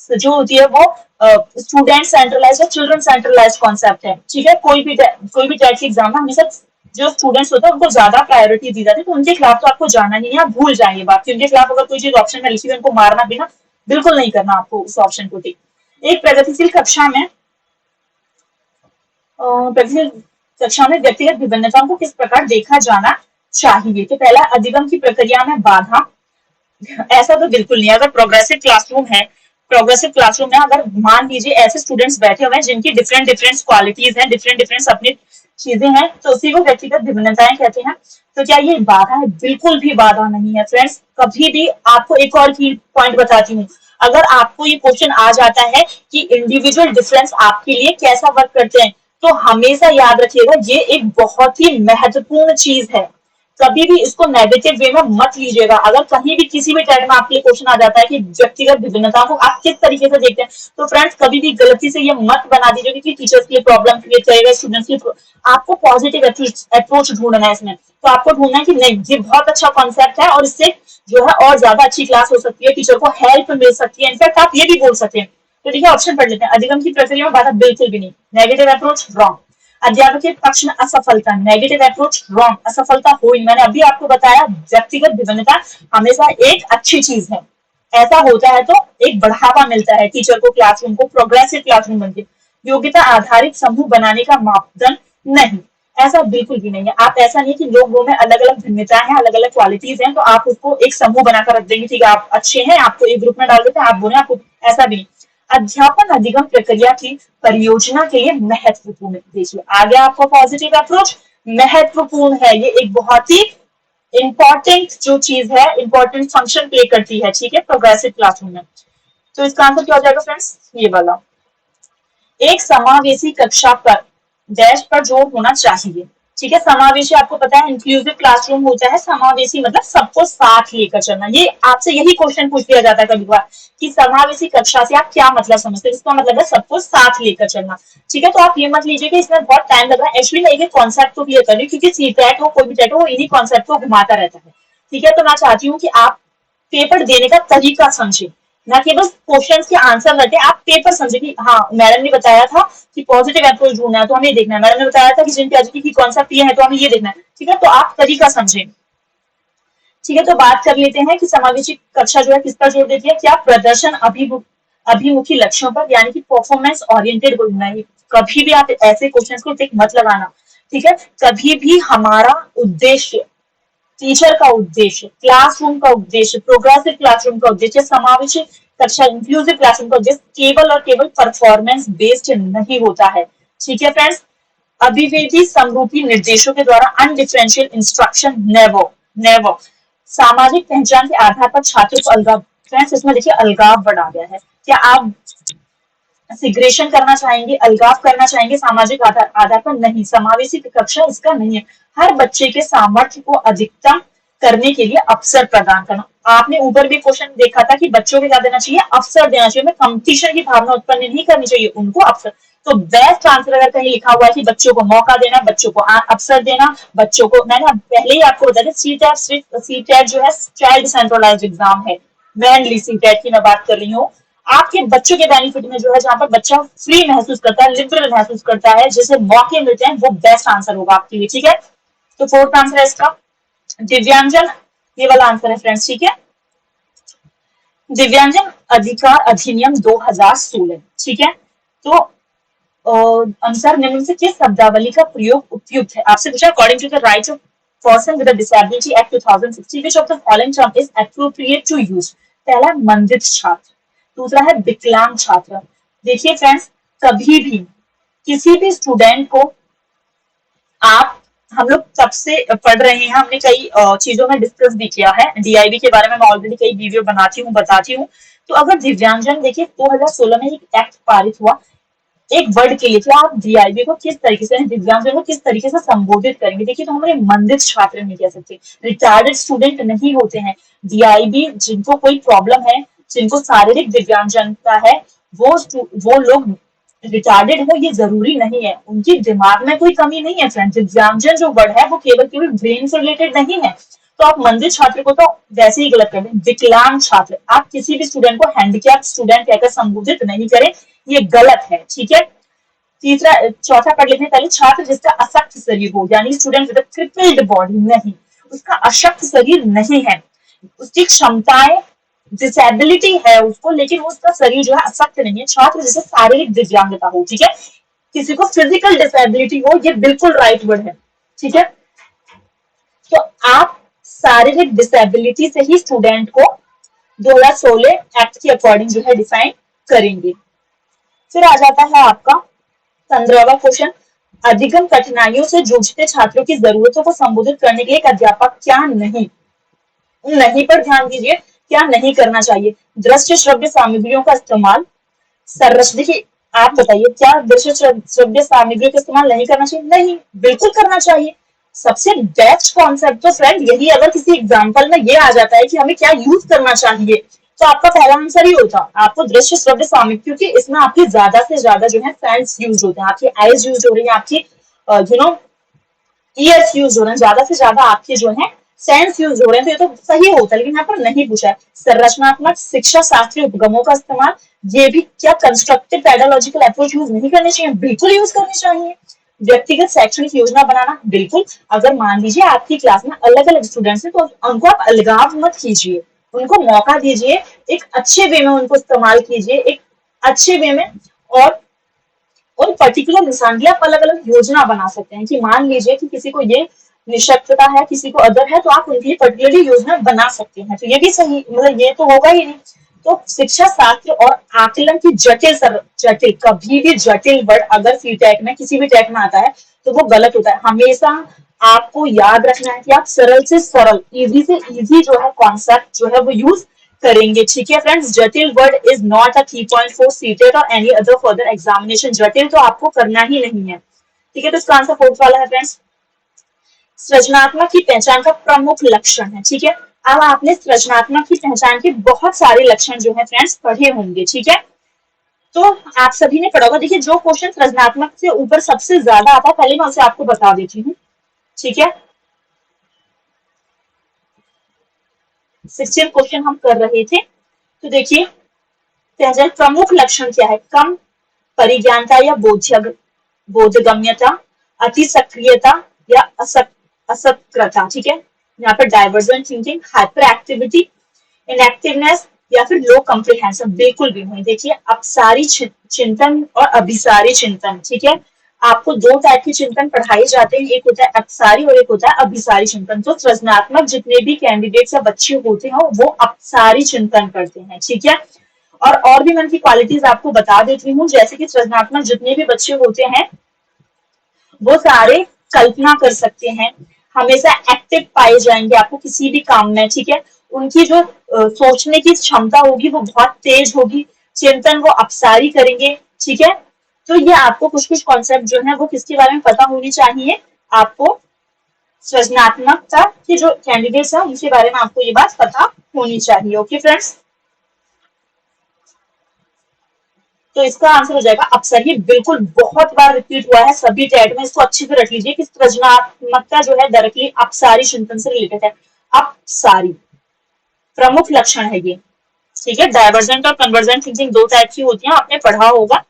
जो होती है वो स्टूडेंट सेंट्रलाइज या चिल्ड्रन सेंट्रलाइज कॉन्सेप्ट है। ठीक है, कोई भी टेट की एग्जाम में हमेशा जो स्टूडेंट्स होते हैं उनको ज्यादा प्रायोरिटी दी जाती है, तो उनके खिलाफ तो आपको जाना ही नहीं है। आप भूल जाएंगे बात कि उनके खिलाफ अगर कोई चीज ऑप्शन में लिखी हुई उनको मारना भी ना, बिल्कुल नहीं करना आपको उस ऑप्शन को टिक। एक प्रगतिशील कक्षा में व्यक्तिगत विभिन्नताओं को किस प्रकार देखा जाना चाहिए? तो पहला, अधिगम की प्रक्रिया में बाधा। ऐसा तो बिल्कुल नहीं है। अगर प्रोग्रेसिव क्लासरूम में अगर मान लीजिए ऐसे स्टूडेंट्स बैठे हुए हैं जिनकी डिफरेंट डिफरेंट क्वालिटीज हैं, डिफरेंट डिफरेंट अपनी चीजें हैं, तो उसी को व्यक्तिगत विभिन्नताएं कहते हैं। तो क्या ये बाधा है? बिल्कुल भी बाधा नहीं है फ्रेंड्स, कभी भी। आपको एक और की पॉइंट बताती हूँ, अगर आपको ये क्वेश्चन आ जाता है कि इंडिविजुअल डिफरेंस आपके लिए कैसा वर्क करते हैं, तो हमेशा याद रखिएगा ये एक बहुत ही महत्वपूर्ण चीज है। कभी भी इसको नेगेटिव वे में मत लीजिएगा। अगर कहीं भी किसी भी टेट में आपके लिए क्वेश्चन आ जाता है कि व्यक्तिगत विभिन्नताओं को आप किस तरीके से देखते हैं, तो फ्रेंड्स कभी भी गलती से ये मत बना दीजिएगा कि टीचर्स के लिए प्रॉब्लम क्रिएट करेगा, स्टूडेंट्स के लिए। आपको पॉजिटिव अप्रोच ढूंढना है इसमें। तो आपको ढूंढना है कि नहीं, ये बहुत अच्छा कॉन्सेप्ट है और इससे जो है और ज्यादा अच्छी क्लास हो सकती है, टीचर को हेल्प मिल सकती है। इनफैक्ट आप ये भी बोल सकते हैं। तो देखिए ऑप्शन पढ़ लेते हैं। अधिगम की प्रक्रिया में बाधा, बिल्कुल भी नहीं। Negative approach, wrong. अध्यापक के पक्ष में असफलता, नेगेटिव अप्रोच, रॉन्ग। असफलता हुई, मैंने अभी आपको बताया व्यक्तिगत विभिन्नता हमेशा एक अच्छी चीज है। ऐसा होता है तो एक बढ़ावा मिलता है टीचर को, क्लासरूम को, प्रोग्रेसिव क्लासरूम बनती है। योग्यता आधारित समूह बनाने का मापदंड नहीं, ऐसा बिल्कुल भी नहीं है। आप ऐसा नहीं कि लोगों में अलग अलग भिन्नताएं हैं, अलग अलग क्वालिटीज हैं, तो आप उसको एक समूह बनाकर रख देंगे। ठीक है, आप अच्छे हैं, आपको एक ग्रुप में डाल देते हैं, आप बोले आपको, ऐसा भी नहीं। अध्यापन अधिगम प्रक्रिया की परियोजना के लिए महत्वपूर्ण। देखिए आ गया आपको पॉजिटिव अप्रोच, महत्वपूर्ण है, ये एक बहुत ही इंपॉर्टेंट जो चीज है, इंपॉर्टेंट फंक्शन प्ले करती है, ठीक है, प्रोग्रेसिव क्लासरूम में। तो इसका आंसर क्या हो जाएगा फ्रेंड्स, ये वाला। एक समावेशी कक्षा पर डैश पर जोर होना चाहिए, ठीक है। समावेशी आपको पता है इंक्लूसिव क्लासरूम होता है, समावेशी मतलब सबको साथ लेकर चलना। ये आपसे यही क्वेश्चन पूछ लिया जाता है कभी बार कि समावेशी कक्षा से आप क्या मतलब समझते हैं। इसका मतलब है सबको साथ लेकर चलना, ठीक है। तो आप ये मत लीजिए कि इसमें बहुत टाइम लग रहा है, एक्चुअली मैं एक कॉन्सेप्ट को क्लियर कर रही हूँ, क्योंकि सीटेट हो कोई भी टेट हो, इन्हीं कॉन्सेप्ट को घुमाता रहता है, ठीक है। तो मैं चाहती हूँ कि आप पेपर देने का तरीका समझे, ना केवल क्वेश्चंस के आंसर रटे, आप पेपर समझे कि हाँ मैडम ने बताया था कि पॉजिटिव अप्रोच ढूंढना है तो हमें ये देखना है, मैडम ने बताया था कि जिन प्याजी की कॉन्सेप्ट ये है तो हमें ये देखना है, ठीक है। तो आप तरीका समझें, ठीक है। तो बात कर लेते हैं कि समावेशी कक्षा जो है किस पर जोर देती है, क्या प्रदर्शन अभिमुखी लक्ष्यों पर, यानी कि परफॉर्मेंस ओरिएंटेड बोलना है। कभी भी आप ऐसे क्वेश्चंस को टिक मत लगाना, ठीक है। कभी भी हमारा उद्देश्य, टीचर का उद्देश्य, क्लासरूम का उद्देश्य, प्रोग्रेसिव क्लासरूम का उद्देश्य, समावेशी कक्षा इंक्लूसिव क्लासरूम का उद्देश्य केवल और केवल परफॉर्मेंस बेस्ड नहीं होता है, ठीक है फ्रेंड्स। अभिवेदी समरूपी निर्देशों के द्वारा अनडिफरेंशियल इंस्ट्रक्शन नेवर नेवर। सामाजिक पहचान के आधार पर छात्रों को अलगाव, फ्रेंड्स इसमें देखिए अलगाव बढ़ा गया है। क्या आप सिग्रेशन करना चाहेंगे, अलगाव करना चाहेंगे सामाजिक आधार पर? नहीं, समावेशी कक्षा इसका नहीं है। हर बच्चे के सामर्थ्य को अधिकतम करने के लिए अवसर प्रदान करना। आपने ऊपर भी क्वेश्चन देखा था कि बच्चों को क्या देना चाहिए, अवसर देना चाहिए, हमें कंपटीशन की भावना उत्पन्न नहीं करनी चाहिए, उनको अवसर। तो बेस्ट आंसर अगर कहीं लिखा हुआ है कि बच्चों को मौका देना, बच्चों को अवसर देना, बच्चों को, मैंने पहले ही आपको बताया सीटेट जो है चाइल्ड सेंट्रलाइज्ड एग्जाम है, मेनली सीटेट की मैं बात कर रही हूँ। आपके बच्चों के बेनिफिट में जो है, जहां पर बच्चा फ्री महसूस करता है, लिबरल महसूस करता है, जैसे मौके मिलते हैं, वो बेस्ट आंसर होगा आपके लिए, ठीक है। तो फोर्थ आंसर है इसका दिव्यांगजन, ये वाला आंसर है फ्रेंड्स, ठीक है। दिव्यांगजन अधिकार अधिनियम 2016, ठीक है। तो अनुसार निम्न से किस शब्दावली का प्रयोग उपयुक्त है? आपसे पूछा according to the rights of person with disability act 2016 which of the following term is appropriate to use? पहला मंदित छात्र, दूसरा है विकलांग छात्र। देखिए फ्रेंड्स, कभी भी किसी भी स्टूडेंट को आप, हम लोग तब से पढ़ रहे हैं, हमने कई चीजों में डिस्कस भी किया है, डीआईबी के बारे में मैं ऑलरेडी कई वीडियो बनाती हूँ, बताती हूँ। तो अगर दिव्यांगजन, देखिए 2016 में एक एक्ट पारित हुआ एक वर्ड के लिए, क्या आप डीआईबी को किस तरीके से, दिव्यांगजन को किस तरीके से संबोधित करेंगे? देखिए, तो हमारे मंदित छात्र नहीं कह सकते, रिटार्डेड स्टूडेंट नहीं होते हैं डीआईबी, जिनको कोई प्रॉब्लम है, जिनको शारीरिक दिव्यांगजनता है, वो लोग रिटार्डेड हो ये जरूरी नहीं है, उनकी दिमाग में कोई कमी नहीं है फ्रेंड्स। दिव्यांगजन जो वर्ड है वो केवल केवल ब्रेन से रिलेटेड नहीं है। तो आप मंदिर छात्र को तो वैसे ही गलत कर दें, विकलांग छात्र, आप किसी भी स्टूडेंट को हैंडीकैप स्टूडेंट कहकर संबोधित नहीं करें, ये गलत है, ठीक है। तीसरा, चौथा पढ़ लेते हैं पहले, छात्र जिसका अशक्त शरीर हो, यानी स्टूडेंट विद क्रिपल्ड बॉडी, नहीं, उसका अशक्त शरीर नहीं है, उसकी क्षमताएं, डिसेबिलिटी है उसको, लेकिन उसका शरीर जो है अशक्त नहीं है। छात्र जिसे शारीरिक दिव्यांगता हो, ठीक है, किसी को फिजिकल डिसेबिलिटी हो, ये बिल्कुल राइट वर्ड है, ठीक है। तो आप शारीरिक डिसेबिलिटी से ही स्टूडेंट को 2016 एक्ट के अकॉर्डिंग जो है डिफाइन करेंगे। फिर आ जाता है आपका 15वां क्वेश्चन, अधिगम कठिनाइयों से जूझते छात्रों की जरूरतों को संबोधित करने के लिए एक अध्यापक क्या नहीं, नहीं पर ध्यान दीजिए, क्या नहीं करना चाहिए? दृश्य श्रव्य सामग्रियों का इस्तेमाल, देखिए आप बताइए, क्या दृश्य श्रव्य सामग्रियों का इस्तेमाल नहीं करना चाहिए? नहीं, बिल्कुल करना चाहिए। सबसे बेस्ट कॉन्सेप्ट तो फ्रेंड यही, अगर किसी एग्जाम्पल में ये आ जाता है कि हमें क्या यूज करना चाहिए, तो आपका पहला आंसर ही होता, आपको दृश्य श्रव्य सामग्री, क्योंकि इसमें आपकी ज्यादा से ज्यादा जो है सेंस यूज होते हैं, आपकी आईज यूज हो रही है, आपकी ईयर्स यूज हो रहे हैं, ज्यादा से ज्यादा आपके जो है सेंस यूज हो रहे हैं, तो ये तो सही होता है, लेकिन यहाँ पर नहीं पूछा है। संरचनात्मक शिक्षा शास्त्रीय उपगमों का इस्तेमाल, ये भी, क्या कंस्ट्रक्टिव पेडालॉजिकल अप्रोच यूज नहीं करनी चाहिए? बिल्कुल यूज करनी चाहिए। व्यक्तिगत शैक्षणिक योजना बनाना, बिल्कुल, अगर मान लीजिए आपकी क्लास में अलग अलग स्टूडेंट्स हैं तो उनको आप अलगाव मत कीजिए, उनको मौका दीजिए, एक अच्छे वे में उनको इस्तेमाल कीजिए, एक अच्छे वे में, और उन पर्टिकुलर इंसान की आप अलग अलग योजना बना सकते हैं कि मान लीजिए कि किसी को ये निशक्तता है, किसी को अदर है, तो आप उनके लिए पर्टिकुलरली योजना बना सकते हैं, तो ये भी सही, मतलब ये तो होगा ही नहीं। तो शिक्षा शास्त्र और आकलन की जटिल कभी भी जटिल वर्ड अगर सी टैग में किसी भी टैग में आता है तो वो गलत होता है। हमेशा आपको याद रखना है कि आप सरल से सरल, इजी से इजी जो है कॉन्सेप्ट जो है वो यूज करेंगे। ठीक है फ्रेंड्स, जटिल वर्ड इज नॉट अ की पॉइंट फॉर सीटेट और एनी अदर फर्दर एग्जामिनेशन। जटिल तो आपको करना ही नहीं है। ठीक है, तो इसका आंसर फोर्थ वाला है फ्रेंड्स। सृजनात्मक की पहचान का प्रमुख लक्षण है। ठीक है, अब आपने सृजनात्मक की पहचान के बहुत सारे लक्षण जो है फ्रेंड्स पढ़े होंगे। ठीक है, तो आप सभी ने पढ़ा होगा। देखिए, जो क्वेश्चन सृजनात्मक से ऊपर सबसे ज्यादा आता है पहले मैं उसे आपको बता देती हूँ। ठीक है, 16 क्वेश्चन हम कर रहे थे। तो देखिए, पहचान प्रमुख लक्षण क्या है? कम परिज्ञानता या बोधगम्यता, अति सक्रियता या असक्रियता। ठीक है, यहाँ पर डाइवर्जेंट थिंकिंग, हाइपर एक्टिविटी, इनएक्टिवनेस या फिर लो कम्प्रिहेंशन। बिल्कुल भी नहीं। देखिए, अपसारी चिंतन और अभिसारी चिंतन। ठीक है, आपको दो टाइप के चिंतन पढ़ाए जाते हैं, एक होता है अपसारी और एक होता है अभिसारी चिंतन। तो सृजनात्मक जितने भी कैंडिडेट्स या बच्चे होते हैं वो अपसारी चिंतन करते हैं। ठीक है, और भी मैं उनकी क्वालिटीज आपको बता देती हूँ। जैसे कि सृजनात्मक जितने भी बच्चे होते हैं वो सारे कल्पना कर सकते हैं, हमेशा एक्टिव पाए जाएंगे आपको किसी भी काम में। ठीक है, उनकी जो सोचने की क्षमता होगी वो बहुत तेज होगी, चिंतन वो अपसारी करेंगे। ठीक है, तो ये आपको कुछ कुछ कॉन्सेप्ट जो है वो किसके बारे में पता होनी चाहिए, आपको सृजनात्मकता के जो कैंडिडेट्स हैं उनके बारे में आपको ये बात पता होनी चाहिए। ओके फ्रेंड्स, तो इसका आंसर हो जाएगा अपसरी। बिल्कुल बहुत बार रिपीट हुआ है सभी टेट में, इसको अच्छे से रख लीजिए कि सृजनात्मकता जो है डायरेक्टली अपसारी चिंतन से रिलेटेड है। अपसारी प्रमुख लक्षण है ये। ठीक है, डाइवर्जेंट और कन्वर्जेंट थिंकिंग दो टाइप की होती है, आपने पढ़ा होगा।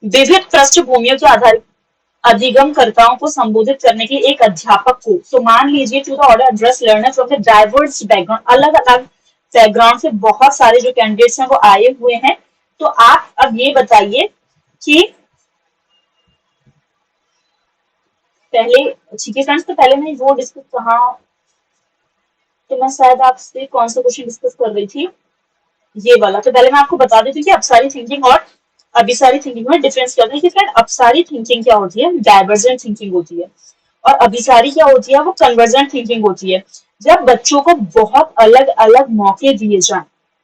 विविध पृष्ठभूमियों के आधारित अधिगमकर्ताओं को संबोधित करने के लिए एक अध्यापक को, तो मान लीजिए to the order address learner from the diverse background, अलग अलग बैकग्राउंड से बहुत सारे जो कैंडिडेट्स हैं वो आए हुए हैं। तो आप अब ये बताइए कि पहले, ठीक है फ्रेंड्स, तो पहले मैं वो डिस्कस कहाँ, तो मैं शायद आपसे कौन सा क्वेश्चन डिस्कस कर रही थी, ये वाला। तो पहले मैं आपको बता देती हूँ कि अपसारी थिंकिंग और अभिसारी थिंकिंग में डिफरेंस क्या होता है। कि फ्रेंड, अपसारी थिंकिंग क्या होती है? डाइवर्जेंट थिंकिंग होती है। और अभिसारी क्या होती है? वो कन्वर्जेंट थिंकिंग होती है। जब बच्चों को बहुत अलग अलग मौके दिए जाएं,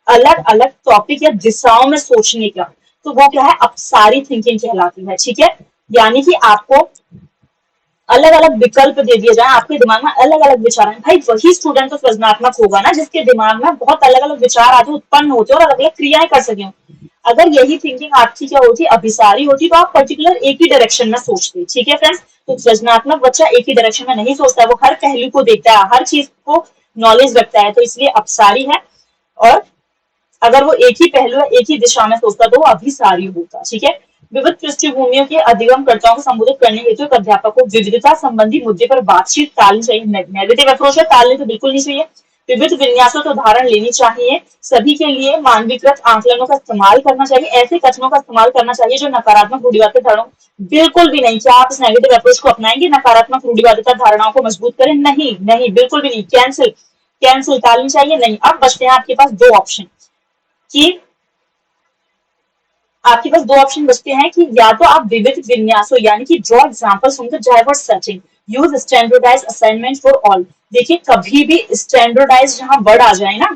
अलग अलग टॉपिक या दिशाओं में सोचने का, तो वो क्या है? अपसारी थिंकिंग कहलाती है। ठीक है, यानी कि आपको अलग अलग विकल्प दे दिए जाए, आपके दिमाग में अलग अलग विचार आए। भाई वही स्टूडेंट तो सृजनात्मक होगा ना जिसके दिमाग में बहुत अलग अलग विचार आते, उत्पन्न होते और अलग अलग क्रियाएं कर सके। अगर यही थिंकिंग आपकी क्या होती, अभिसारी होती, तो आप पर्टिकुलर एक ही डायरेक्शन में सोचते। ठीक है फ्रेंड्स, तो सृजनात्मक बच्चा एक ही डायरेक्शन में नहीं सोचता है, वो हर पहलू को देखता है, हर चीज को नॉलेज रखता है, तो इसलिए अपसारी है। और अगर वो एक ही पहलू एक ही दिशा में सोचता तो वो अभिसारी होता। ठीक है, विविध पृष्ठभूमियों के अधिगमकर्ताओं को संबोधित करने हेतु एक अध्यापक को विविधता संबंधी मुद्दे पर बातचीत टालनी चाहिए। नेगेटिव अप्रोच है, टालनी तो बिल्कुल नहीं चाहिए। विविध विन्यासों से उदाहरण लेनी चाहिए। सभी के लिए मानवीकृत आंकलनों का इस्तेमाल करना चाहिए। ऐसे कथनों का इस्तेमाल करना चाहिए जो नकारात्मक रूढ़िवादिता धारणाओं, बिल्कुल भी नहीं। क्या आप इस नेगेटिव अप्रोच को अपनाएंगे, नकारात्मक रूढ़िवादिता धारणाओं को मजबूत करें? नहीं नहीं, बिल्कुल भी नहीं। कैंसिल, कैंसिल, टालनी चाहिए नहीं। अब बचते हैं आपके पास दो ऑप्शन, कि आपके पास दो ऑप्शन बचते हैं कि या तो आप विविध विन्यासों यानी कि draw examples from the diverse setting, use standardize assignment for all. देखिए, कभी भी स्टैंडर्डाइज जहां वर्ड आ जाए ना,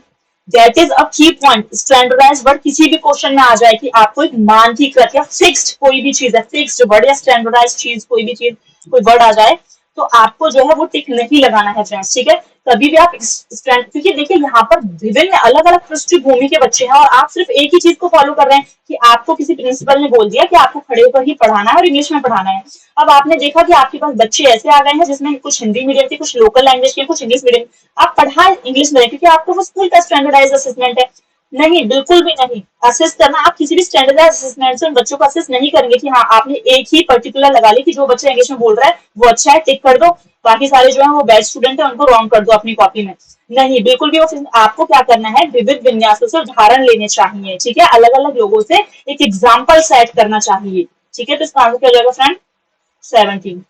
दैट इज अ की पॉइंट। स्टैंडर्डाइज वर्ड किसी भी क्वेश्चन में आ जाए कि आपको एक मानकीकृत या फिक्स्ड कोई भी चीज है, फिक्स्ड वर्ड या स्टैंडर्डाइज चीज, कोई भी चीज, कोई वर्ड आ जाए, तो आपको जो है वो टिक नहीं लगाना है फ्रेंड्स। ठीक है, कभी भी आप स्टैंड, क्योंकि देखिए यहाँ पर विभिन्न अलग अलग पृष्ठभूमि के बच्चे हैं और आप सिर्फ एक ही चीज को फॉलो कर रहे हैं कि आपको किसी प्रिंसिपल ने बोल दिया कि आपको खड़े होकर ही पढ़ाना है और इंग्लिश में पढ़ाना है। अब आपने देखा कि आपके पास बच्चे ऐसे आ गए हैं जिसमें कुछ हिंदी मीडियम के, कुछ लोकल लैंग्वेज के, कुछ इंग्लिश मीडियम, आप पढ़ाए इंग्लिश में क्योंकि आपको वो स्कूल का स्टैंडर्डाइज असेसमेंट है। नहीं, बिल्कुल भी नहीं। असेस करना, आप किसी भी स्टैंडर्डाइज असेसमेंट से बच्चों को असेस नहीं करेंगे कि हाँ आपने एक ही पर्टिकुलर लगा ली कि जो बच्चा इंग्लिश में बोल रहा है वो अच्छा है, टिक कर दो, बाकी सारे जो है वो बैड स्टूडेंट है उनको रॉन्ग कर दो अपनी कॉपी में। नहीं, बिल्कुल भी। वो आपको क्या करना है, विविध विन्यासों से उदाहरण लेने चाहिए। ठीक है, अलग अलग लोगों से एक एग्जाम्पल सेट करना चाहिए। ठीक है, तो इसका आंसर क्या हो जाएगा फ्रेंड? 17।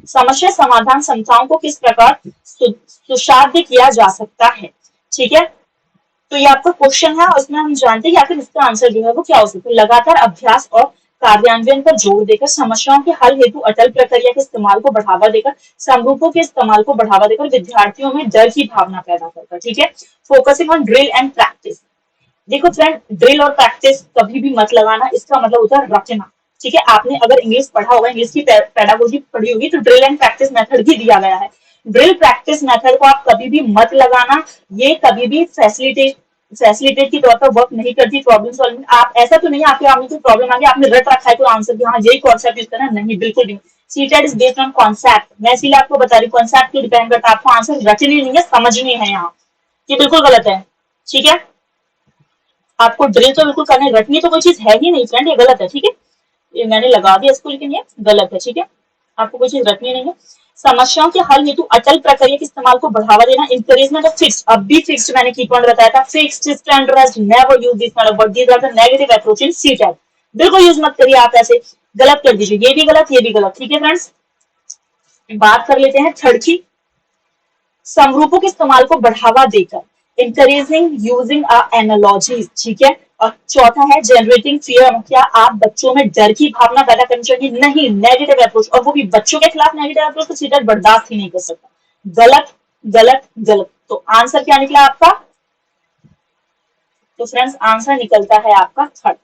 समस्या समाधान क्षमताओं को किस प्रकार सुसाध्य किया जा सकता है? ठीक है, तो ये आपका क्वेश्चन है और इसमें हम जानते हैं कि आखिर इसका आंसर जो है वो क्या हो सकता है। लगातार अभ्यास और कार्यान्वयन पर जोर देकर, समस्याओं के हल हेतु अटल प्रक्रिया के इस्तेमाल को बढ़ावा देकर, समरूपों के इस्तेमाल को बढ़ावा देकर, विद्यार्थियों में डर की भावना पैदा करकर। ठीक है, focusing on drill and practice. देखो फ्रेंड, ड्रिल और प्रैक्टिस कभी भी मत लगाना, इसका मतलब होता है रटना। ठीक है, आपने अगर इंग्लिश पढ़ा होगा, इंग्लिश की पेडागोजी पढ़ी होगी, तो ड्रिल एंड प्रैक्टिस मेथड भी दिया गया है। ड्रिल प्रैक्टिस मेथड को आप कभी भी मत लगाना, ये कभी भी फैसिलिटेट के तौर पर वर्क नहीं करती प्रॉब्लम सॉल्विंग। आप ऐसा तो नहीं आपके आपने कोई प्रॉब्लम आ गई, आपने रट रखा है कोई आंसर कि हाँ यही कॉन्सेप्ट यूज करना, नहीं बिल्कुल नहीं। CTET is based on concept, मैं इसीलिए आपको बता रही हूँ कॉन्सेप्ट पे डिपेंड करता है, आपको आंसर रटनी नहीं है, समझनी है यहाँ। ये बिल्कुल गलत है। ठीक है, आपको ड्रिल तो बिल्कुल करना है, रटनी तो कोई चीज है ही नहीं फ्रेंड, ये गलत है। ठीक है, ये मैंने लगा दिया इसको, लेकिन ये गलत है। ठीक है, आपको कोई चीज रटनी नहीं है। समस्याओं के हल हेतु अटल प्रक्रिया के इस्तेमाल को बढ़ावा देना, इंकरेजमेंट ऑफ फिक्स्ड, अब भी फिक्स्ड मैंने की पॉइंट बताया था, fixed standards, never use this kind of word, these are the negative approach in CTET. बिल्कुल यूज मत करिए आप ऐसे, गलत कर दीजिए, ये भी गलत, ये भी गलत। ठीक है फ्रेंड्स, बात कर लेते हैं थर्ड की, समरूपों के इस्तेमाल को बढ़ावा देकर, इंकरेजिंग यूजिंग एनालॉजीज। ठीक है, और चौथा है जनरेटिंग फियर, क्या आप बच्चों में डर की भावना पैदा करनी चाहिए? नहीं, नेगेटिव अप्रोच, और वो भी बच्चों के खिलाफ नेगेटिव अप्रोच तो सीधा बर्दाश्त ही नहीं कर सकता। गलत गलत गलत। तो आंसर क्या निकला आपका? तो फ्रेंड्स आंसर निकलता है आपका थर्ड।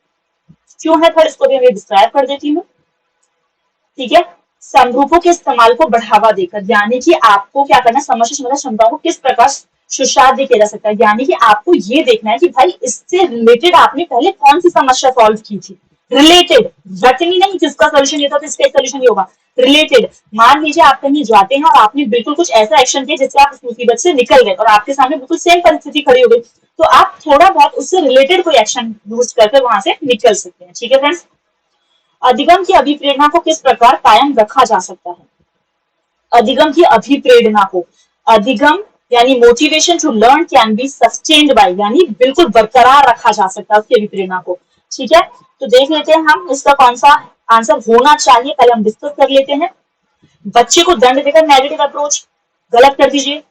क्यों है थर्ड, इसको भी मैं डिस्क्राइब कर देती हूँ। ठीक है, समरूपों के इस्तेमाल को बढ़ावा देकर, यानी कि आपको क्या करना है, समझ क्षमताओं को किस प्रकार सुशाद्य किया जा सकता है, यानी कि आपको ये देखना है कि भाई इससे रिलेटेड आपने पहले कौन सी समस्या सॉल्व की थी। रिलेटेड, रटनी नहीं किसका सोल्यूशन ये था तो इसका सोल्यूशन ये होगा। रिलेटेड, मान लीजिए आप कहीं जाते हैं और आपने बिल्कुल कुछ ऐसा एक्शन किया जिससे आप इस मुसीबत से निकल गए और आपके सामने बिल्कुल सेम परिस्थिति खड़ी हो गई, तो आप थोड़ा बहुत उससे रिलेटेड कोई एक्शन यूज करके वहां से निकल सकते हैं। ठीक है फ्रेंड्स, अधिगम की अभिप्रेरणा को किस प्रकार कायम रखा जा सकता है? अधिगम की अभिप्रेरणा को, अधिगम यानी motivation to learn can be sustained by, यानी बिल्कुल बरकरार रखा जा सकता है उसकी अभिप्रेरणा को। ठीक है, तो देख लेते हैं हम इसका कौन सा आंसर होना चाहिए, पहले हम डिस्कस कर लेते हैं। बच्चे को दंड देकर नेगेटिव अप्रोच, गलत कर दीजिए।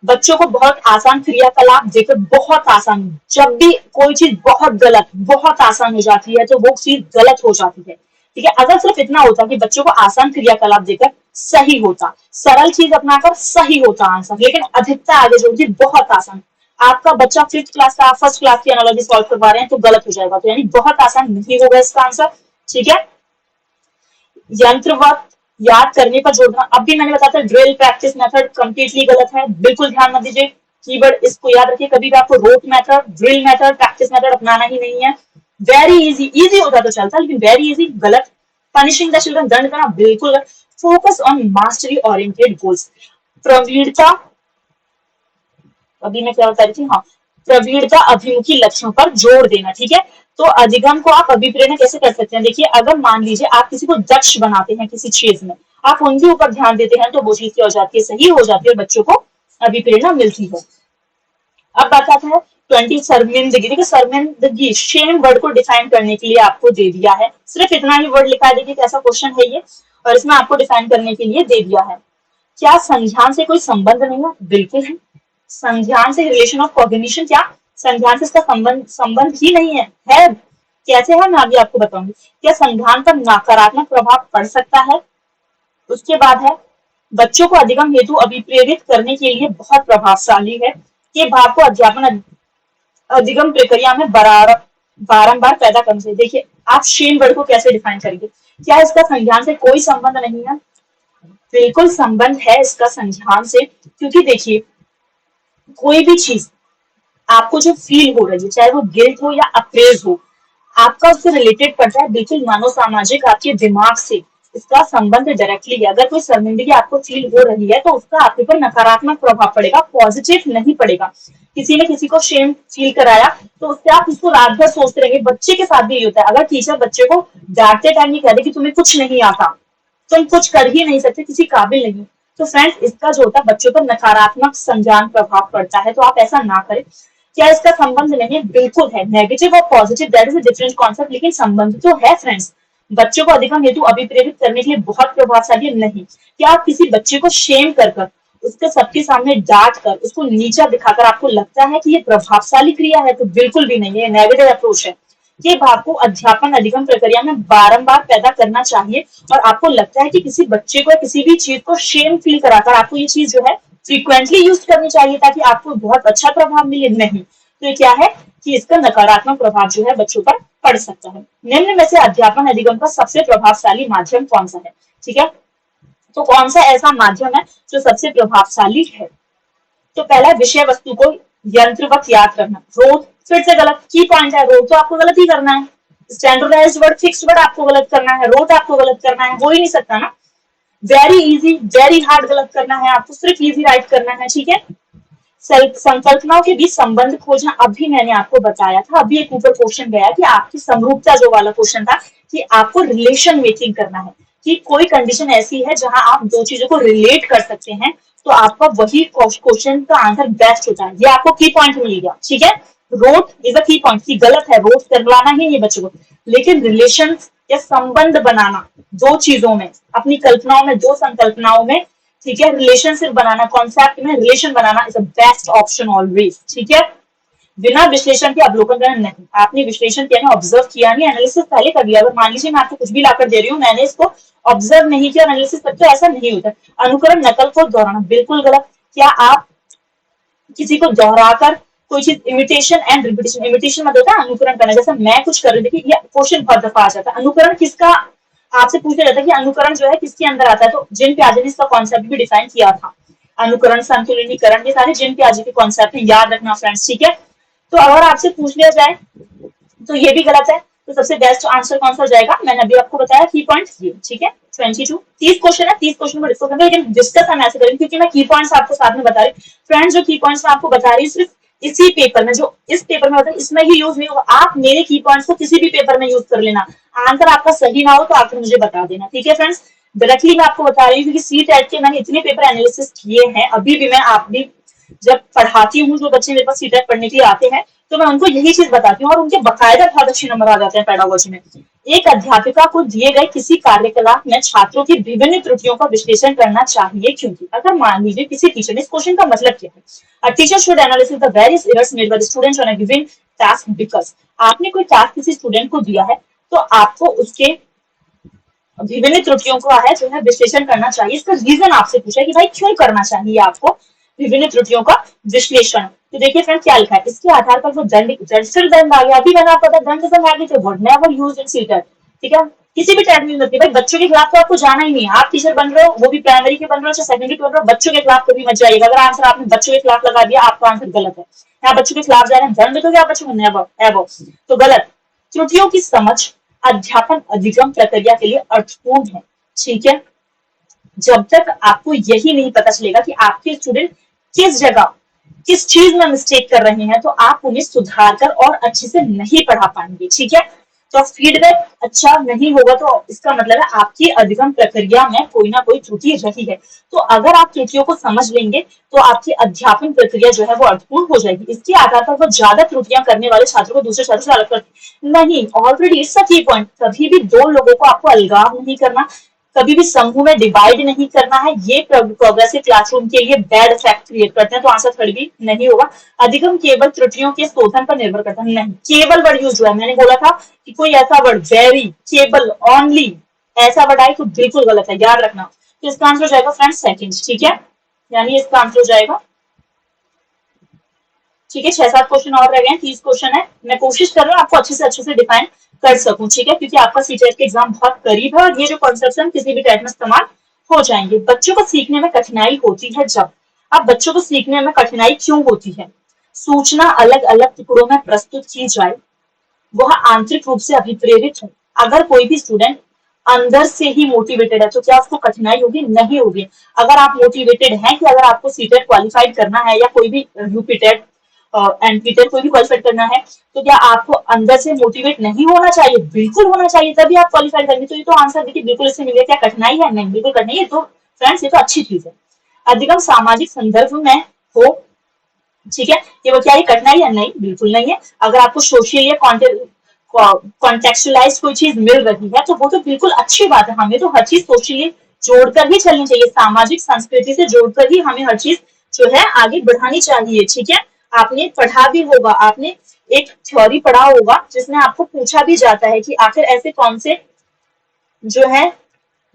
बच्चों को बहुत आसान क्रियाकलाप देकर, बहुत आसान, जब भी कोई चीज बहुत गलत, बहुत आसान हो जाती है तो वो चीज गलत हो जाती है। ठीक है, अगर सिर्फ इतना होता कि बच्चों को आसान क्रियाकलाप देकर सही होता, सरल चीज अपनाकर सही होता आंसर, लेकिन अधिकता आगे जोड़ती बहुत आसान। आपका बच्चा 5th क्लास का, 1st क्लास की एनालॉजी सॉल्व करवा रहे हैं तो गलत हो जाएगा, तो यानी बहुत आसान नहीं होगा इसका आंसर। ठीक है, यंत्रवत याद करने पर जोर देना, अब भी मैंने बताया था ड्रिल प्रैक्टिस मेथड कंप्लीटली गलत है, बिल्कुल ध्यान मत दीजिए। कीवर्ड इसको याद रखिए, कभी भी आपको rote method, drill method, practice method अपनाना ही नहीं है। वेरी इजी, इजी होता तो चलता, लेकिन वेरी इजी गलत। पनिशिंग द चिल्ड्रन, दंड करना, बिल्कुल। Focus on mastery oriented goals, प्रवीणता, अभी मैं क्या बता रही थी, हाँ, प्रवीणता अभिमुखी लक्ष्यों पर जोर देना। ठीक है, तो अधिगम को आप अभिप्रेरणा कैसे कर सकते हैं? देखिए, अगर मान लीजिए आप किसी को दक्ष बनाते हैं किसी चीज में, आप उनके ऊपर ध्यान देते हैं तो वो चीज क्या हो जाती है, सही हो जाती है, बच्चों को अभिप्रेरणा मिलती है। अब बात आता है 20 शर्मिंदगी। देखिए शर्मिंदगी, शेम वर्ड को डिफाइन करने के लिए आपको दे दिया है, सिर्फ इतना ही वर्ड लिखा है। देखिए कैसा क्वेश्चन है ये, और इसमें आपको डिफाइन करने के लिए दे दिया है। क्या संज्ञान से कोई संबंध नहीं है? बिल्कुल है। संज्ञान से रिलेशन ऑफ कॉग्निशन, क्या संज्ञान से इसका संबंध ही नहीं है? है, कैसे है मैं अभी आपको बताऊंगी। क्या संज्ञान पर नकारात्मक प्रभाव पड़ सकता है? उसके बाद है, बच्चों को अधिगम हेतु अभिप्रेरित करने के लिए बहुत प्रभावशाली है, ये भाव को अध्यापन अधिगम प्रक्रिया में बारंबार पैदा करने से। देखिए आप शेम वर्ड को कैसे डिफाइन करेंगे, क्या इसका संज्ञान से कोई संबंध नहीं है? बिल्कुल संबंध है इसका संज्ञान से, क्योंकि देखिए कोई भी चीज आपको जो फील हो रही है, चाहे वो गिल्ट हो या अप्रेज हो, आपका उससे रिलेटेड पड़ता है बिल्कुल मानव सामाजिक आपके दिमाग से, इसका संबंध डायरेक्टली है। अगर कोई शर्मिंदगी आपको फील हो रही है तो उसका आपके ऊपर नकारात्मक प्रभाव पड़ेगा, पॉजिटिव नहीं पड़ेगा। किसी ने किसी को शेम फील कराया तो उससे आप उसको रात भर सोचते रहेंगे। बच्चे के साथ भी ये होता है, अगर टीचर बच्चे को डांटते टाइम ये कह दे कि तुम्हें कुछ नहीं आता, तुम कुछ कर ही नहीं सकते, किसी काबिल नहीं, तो फ्रेंड्स इसका जो होता है बच्चों पर नकारात्मक संज्ञान प्रभाव पड़ता है, तो आप ऐसा ना करें। क्या इसका संबंध नहीं है? बिल्कुल है। नेगेटिव और positive that is a different concept, लेकिन संबंध तो है फ्रेंड्स। बच्चों को अधिगम हेतु अभिप्रेरित करने के लिए बहुत प्रभावशाली नहीं। क्या आप किसी बच्चे को शेम कर उसके सबके सामने डांट कर, उसको नीचा दिखाकर आपको लगता है कि ये प्रभावशाली क्रिया है, तो बिल्कुल भी नहीं है, नेगेटिव अप्रोच है। ये भाव को अध्यापन अधिगम प्रक्रिया में बारंबार पैदा करना चाहिए, और आपको लगता है कि किसी बच्चे को किसी भी चीज को शेम फील कराकर आपको ये चीज जो है फ्रीक्वेंटली यूज करनी चाहिए ताकि आपको बहुत अच्छा प्रभाव मिले, नहीं। तो ये क्या है कि इसका नकारात्मक प्रभाव जो है बच्चों पर पड़ सकता है। निम्न में से अध्यापन अधिगम का सबसे प्रभावशाली माध्यम कौन सा है? ठीक है, तो कौन सा ऐसा माध्यम है जो सबसे प्रभावशाली है? तो पहला, विषय वस्तु को यंत्रवत याद रखना। रोट फिर से गलत, की पॉइंट है, रोट तो आपको गलत ही करना है। स्टैंडर्डाइज्ड वर्ड, फिक्स्ड वर्ड आपको गलत करना है, रोट आपको गलत करना है, हो ही नहीं सकता ना। वेरी इजी, वेरी हार्ड गलत करना है आपको, सिर्फ इजी राइट करना है, ठीक है। संकल्पनाओं के बीच संबंध खोजना, अभी मैंने आपको बताया था, अभी एक ऊपर क्वेश्चन गया कि आपकी समरूपता जो वाला क्वेश्चन था कि आपको रिलेशन मेकिंग करना है, कि कोई कंडीशन ऐसी है जहां आप दो चीजों को रिलेट कर सकते हैं, तो आपका वही क्वेश्चन का आंसर बेस्ट होता है। ये आपको की पॉइंट मिल गया, ठीक है। रोट इज अ की पॉइंट, की गलत है, रोट करवाना ही ये बच्चों को, लेकिन रिलेशन या संबंध बनाना दो चीजों में, अपनी कल्पनाओं में, दो संकल्पनाओं में, ठीक है, रिलेशनशिप बनाना, कॉन्सेप्ट में relation banana is a best option always, ठीक है। बिना विश्लेषण के अवलोकन करना नहीं, आपने विश्लेषण किया नहीं, ऑब्जर्व किया नहीं, एनालिसिस पहले कर लिया। अगर मान लीजिए मैं आपको कुछ भी लाकर दे रही हूँ, मैंने इसको ऑब्जर्व नहीं किया, एनालिसिस करके, ऐसा नहीं होता। अनुकरण, नकल को दोहराना, बिल्कुल गलत। क्या आप किसी को दोहराकर कोई चीज, इमिटेशन एंड रिपीटेशन, इमिटेशन मतलब होता है अनुकरण करना, जैसे मैं कुछ कर रही थी, ये क्वेश्चन बहुत दफा आ जाता है। अनुकरण किसका आपसे पूछा जाता है कि अनुकरण जो है किसके अंदर आता है, तो जिन प्याजे ने इसका कॉन्सेप्ट भी डिफाइन किया था। अनुकरण, संतुलनीकरण, ये सारे जिन प्याजे के कॉन्सेप्ट है, याद रखना फ्रेंड्स, ठीक है। तो अगर आपसे पूछ लिया जाए तो ये भी गलत है, तो सबसे बेस्ट आंसर कौन सा हो जाएगा? मैंने अभी आपको बताया की पॉइंट ये, ठीक है। 22 30 क्वेश्चन है, 30 क्वेश्चन को डिस्कस करेंगे, लेकिन डिस्कस हम ऐसे करेंगे क्योंकि मैं की पॉइंट्स आपको साथ में बता रही हूँ। फ्रेंड्स, जो की पॉइंट्स मैं आपको बता रही हूँ सिर्फ इसी पेपर में, जो इस पेपर में होता है, इसमें ही यूज नहीं होगा। आप मेरे की पॉइंट्स को किसी भी पेपर में यूज कर लेना, आंसर आपका सही ना हो तो आकर मुझे बता देना, ठीक है फ्रेंड्स। डायरेक्टली मैं आपको बता रही हूँ क्योंकि सीटेट के मैंने इतने पेपर एनालिसिस किए हैं, अभी भी मैं आप भी जब पढ़ाती हूँ, जो बच्चे मेरे पास सीटेट पढ़ने के लिए आते हैं, तो मैं उनको यही चीज बताती हूँ और उनके बकायदा बहुत अच्छे नंबर आ जाते हैं पेडागोजी में। एक अध्यापिका को दिए गए किसी कार्यकलाप में छात्रों की विभिन्न त्रुटियों का विश्लेषण करना चाहिए, क्योंकि अगर मान लीजिए किसी टीचर ने, इस क्वेश्चन का मतलब क्या है, a teacher should analysis the various errors made by the students on a given task, because आपने कोई टास्क किसी स्टूडेंट को दिया है, तो आपको उसके विभिन्न त्रुटियों का है जो है विश्लेषण करना चाहिए। इसका रीजन आपसे पूछा है कि भाई क्यों करना चाहिए आपको विभिन्न त्रुटियों का विश्लेषण। तो देखिए फ्रेंड क्या लिखा है, इसके आधार पर वो दंड, दंड आ गया, अभी मैंने आपको बताया दंड से आगे थे, word never used in CTET, ठीक है। किसी भी टाइप में यूज होती है, भाई बच्चों के खिलाफ तो आपको जाना ही नहीं है। आप टीचर बन रहे हो, वो भी प्राइमरी के बन रहे हो चाहे सेकेंडरी के बन रहे हो, बच्चों के खिलाफ कभी मत जाइएगा। अगर आंसर आपने बच्चों के खिलाफ लगा दिया, आपका आंसर गलत है। यहाँ बच्चों के खिलाफ जा रहे हैं, दंड तो क्या बच्चों को, नेवर एवर, तो गलत। त्रुटियों की समझ अध्यापन अधिगम प्रक्रिया के लिए अर्थपूर्ण है, ठीक है। जब तक आपको यही नहीं पता चलेगा कि आपके स्टूडेंट किस जगह, किस चीज में मिस्टेक कर रहे हैं, तो आप उन्हें सुधार कर और अच्छे से नहीं पढ़ा पाएंगे, ठीक है। तो फीडबैक अच्छा नहीं होगा तो इसका मतलब है आपकी अधिगम प्रक्रिया में कोई ना कोई त्रुटि रही है। तो अगर आप त्रुटियों को समझ लेंगे तो आपकी अध्यापन प्रक्रिया जो है वो अर्थपूर्ण हो जाएगी। इसके आधार पर वो ज्यादा त्रुटियां करने वाले छात्रों को दूसरे छात्रों से अलग करते नहीं, ऑलरेडी इट्स अ की पॉइंट। कभी भी दो लोगों को आपको अलगाव नहीं करना, कभी भी समूह में डिवाइड नहीं करना है, ये प्रोग्रेसिव क्लासरूम के लिए बैड इफेक्ट क्रिएट करते हैं, तो आंसर थर्ड भी नहीं होगा। अधिगम केवल त्रुटियों के शोधन पर निर्भर करता है, नहीं। केवल वर्ड यूज हुआ है, मैंने बोला था कि कोई ऐसा वर्ड, वेरी, केवल, ओनली, ऐसा वर्ड आए तो बिल्कुल गलत है, याद रखना। तो इसका आंसर हो जाएगा फ्रेंड्स सेकंड, ठीक है, यानी इसका आंसर हो जाएगा, ठीक है। 6-7 क्वेश्चन और रह गए हैं, 30 क्वेश्चन है। मैं कोशिश कर रहा हूँ आपको अच्छे से डिफाइन कर सकूं, ठीक है, क्योंकि आपका सीटेट के एग्जाम बहुत करीब है और ये जो कॉन्सेप्ट किसी भी टाइप में इस्तेमाल हो जाएंगे। बच्चों को सीखने में कठिनाई होती है जब, अब बच्चों को सीखने में कठिनाई क्यों होती है? सूचना अलग अलग टुकड़ों में प्रस्तुत की जाए, वह आंतरिक रूप से अभिप्रेरित हो। अगर कोई भी स्टूडेंट अंदर से ही मोटिवेटेड है तो क्या उसको कठिनाई होगी? नहीं होगी। अगर आप मोटिवेटेड हैं कि अगर आपको सीटेट क्वालिफाइड करना है या कोई भी यूपीटेट एनपीटेट कोई भी क्वालिफाइड करना है, तो क्या आपको अंदर से मोटिवेट नहीं होना चाहिए? बिल्कुल होना चाहिए, तभी आप क्वालिफाइड करेंगे। तो ये तो आंसर देखिए बिल्कुल इससे मिल गया। क्या कठिनाई है? नहीं, बिल्कुल कठिनाई है। तो फ्रेंड्स ये तो अच्छी चीज है। अधिगम सामाजिक संदर्भ में हो, ठीक है, ये वो क्या ये कठिनाई है? नहीं, बिल्कुल नहीं है। अगर आपको सोशल या कॉन्टेक्चुअलाइज कोई चीज मिल रही है तो वो तो बिल्कुल अच्छी बात है। हमें तो हर चीज सोशली जोड़कर ही चलनी चाहिए, सामाजिक संस्कृति से जोड़कर ही हमें हर चीज जो है आगे बढ़ानी चाहिए। ठीक है, आपने पढ़ा भी होगा, आपने एक थ्योरी पढ़ा होगा जिसमें आपको पूछा भी जाता है कि आखिर ऐसे कौन से जो है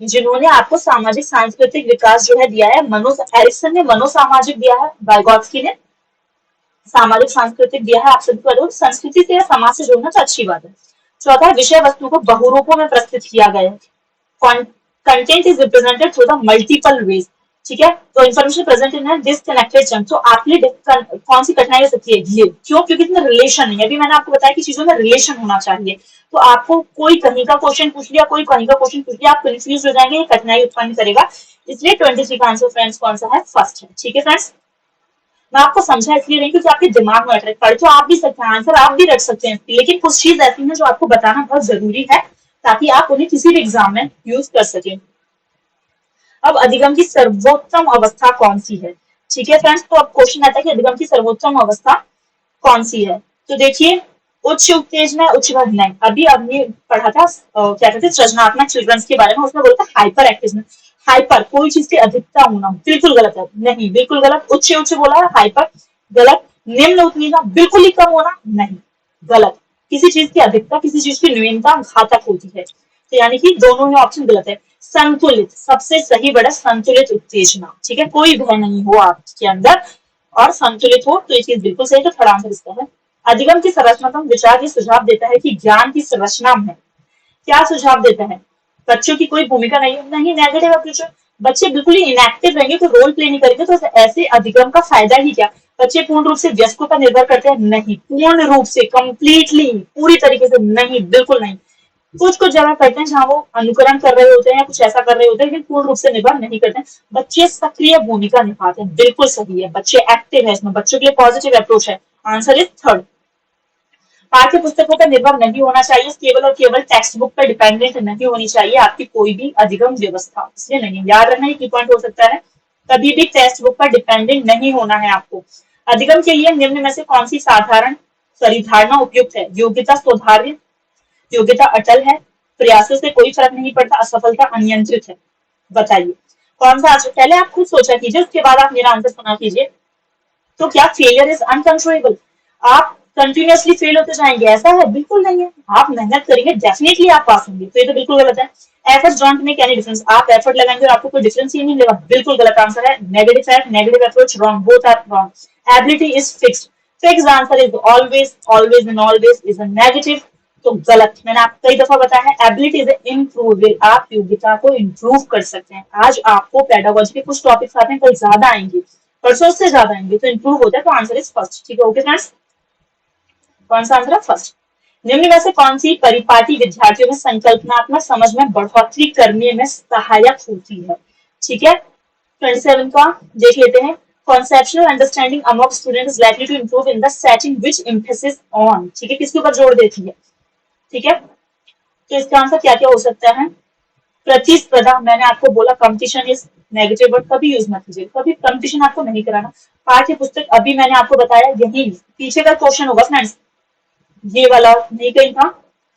जिन्होंने आपको सामाजिक सांस्कृतिक विकास जो है दिया है। मनो एरिक्सन ने मनोसामाजिक दिया है, वाइगोत्स्की ने सामाजिक सांस्कृतिक दिया है। आप सभी को संस्कृति से या समाज से जोड़ना तो अच्छी बात है। चौथा, विषय वस्तु को बहुरूपों में प्रस्तुत किया गया है। Content is represented through the multiple ways. ठीक है, तो information present in disconnected chunk. तो आपके लिए कौन सी कठिनाई हो सकती है ये, क्यों? क्योंकि इसमें रिलेशन नहीं है। अभी मैंने आपको बताया कि चीजों में रिलेशन होना चाहिए। तो आपको कोई कहीं का क्वेश्चन पूछ लिया, कोई कहीं का क्वेश्चन पूछ लिया, आप कंफ्यूज हो जाएंगे, ये कठिनाई उत्पन्न करेगा। इसलिए 23 का आंसर फ्रेंड्स कौन सा है? फर्स्ट है। ठीक है फ्रेंड्स, मैं आपको समझा इसलिए नहीं क्योंकि आपके दिमाग में अटक, पढ़ तो आप भी सकते हैं, आंसर आप भी रख सकते हैं, लेकिन कुछ चीज ऐसी है जो आपको बताना बहुत जरूरी है ताकि आप उन्हें किसी भी एग्जाम में यूज कर सकें। अब अधिगम की सर्वोत्तम अवस्था कौन सी है? ठीक है फ्रेंड्स, तो अब क्वेश्चन आता है कि अधिगम की सर्वोत्तम अवस्था कौन सी है? तो देखिए, उच्च उत्तेजना, उच्च नहीं, अभी हमने पढ़ा था क्या कहते हैं सृजनात्मक चिल्ड्रंस के बारे में, उसमें बोलता है हाइपर एक्टिवनेस। हाइपर कोई चीज की अधिकता होना, बिल्कुल गलत है, नहीं बिल्कुल गलत। उच्च उच्च बोला है, हाइपर गलत। निम्न उत्तेजना बिल्कुल ही कम होना, नहीं गलत। किसी चीज की अधिकता, किसी चीज की न्यूनता घातक होती है, तो यानी कि दोनों ही ऑप्शन गलत है। संतुलित, सबसे सही वर्ड है संतुलित उत्तेजना। ठीक है, कोई भय नहीं हो आपके अंदर और संतुलित हो, तो ये चीज बिल्कुल सही। तो थर्ड आंसर इसका है। अधिगम की संरचनात्मक विचार ये सुझाव देता है कि ज्ञान की संरचना में क्या सुझाव देता है? बच्चों की कोई भूमिका नहीं नेगेटिव अप्रोच। बच्चे बिल्कुल ही इनएक्टिव रहेंगे, तो रोल प्ले नहीं करेंगे, तो ऐसे अधिगम का फायदा ही क्या? बच्चे पूर्ण रूप से वयस्कों पर निर्भर करते हैं, नहीं। पूर्ण रूप से, कंप्लीटली, पूरी तरीके से नहीं, बिल्कुल नहीं। कुछ कुछ जगह करते हैं जहां वो अनुकरण कर रहे होते हैं या कुछ ऐसा कर रहे होते हैं, लेकिन पूर्ण रूप से निर्भर नहीं करते हैं। बच्चे सक्रिय भूमिका निभाते हैं, बिल्कुल सही है, बच्चे एक्टिव है, इसमें बच्चों के लिए पॉजिटिव अप्रोच है। Answer is third. पाठ्य पुस्तकों पर निर्भर नहीं होना चाहिए, केवल और केवल टेक्स्ट बुक पर डिपेंडेंट नहीं होनी चाहिए आपकी कोई भी अधिगम व्यवस्था, इसलिए नहीं। याद रखना, की पॉइंट हो सकता है, कभी भी टेक्स्ट बुक पर डिपेंडेंट नहीं होना है आपको। अधिगम के लिए निम्न में से कौन सी साधारण धारणा उपयुक्त है? योग्यता सुधार्य, योग्यता अटल है, प्रयासों से कोई फर्क नहीं पड़ता, असफलता अनियंत्रित है। बताइए कौन सा आंसर? पहले आप खुद सोचा कीजिए, उसके बाद आप मेरा आंसर सुना कीजिए। तो क्या फेलियर इज अनकंट्रोलेबल? आप कंटिन्यूअसली फेल होते जाएंगे, ऐसा है? बिल्कुल नहीं है। आप मेहनत करेंगे, डेफिनेटली आप पास होंगे, तो ये तो बिल्कुल गलत है। Efforts don't make any difference, आप एफर्ट लगाएंगे और आपको कोई डिफरेंस ही नहीं मिलेगा, बिल्कुल गलत आंसर है। Negative fact, negative approach, wrong, both are wrong. Ability is fixed, fix answer is always, always and always is a negative, तो गलत। मैंने आपको कई दफा बताया है, एबिलिटी इज इम्प्रूवेबल, आप योग्यता को इम्प्रूव कर सकते हैं। आज आपको पेडागोजी के कुछ टॉपिक्स आते हैं, कल ज्यादा आएंगे, परसों से ज्यादा आएंगे, तो इंप्रूव होता है, तो आंसर इज फर्स्ट। ठीक है, ओके फ्रेंड्स, कौन सा आंसर है? फर्स्ट। निम्न में से कौन सी परिपाटी विद्यार्थियों में संकल्पनात्मक समझ में बढ़ोतरी करने में सहायक होती है? ठीक है, 27 का देख लेते हैं। Conceptual understanding among students is likely to improve in the setting which emphasis on, ठीक है, किसके ऊपर जोड़ देती है? ठीक है, तो इसका आंसर क्या क्या हो सकता है? प्रतिस्पर्धा, मैंने आपको बोला कंपटीशन इज नेगेटिव वर्ड, कभी यूज मत कीजिए, कभी कंपटीशन आपको नहीं कराना। पाठ्य पुस्तक, अभी मैंने आपको बताया, यही पीछे का क्वेश्चन होगा फ्रेंड्स, ये वाला नहीं कहीं था,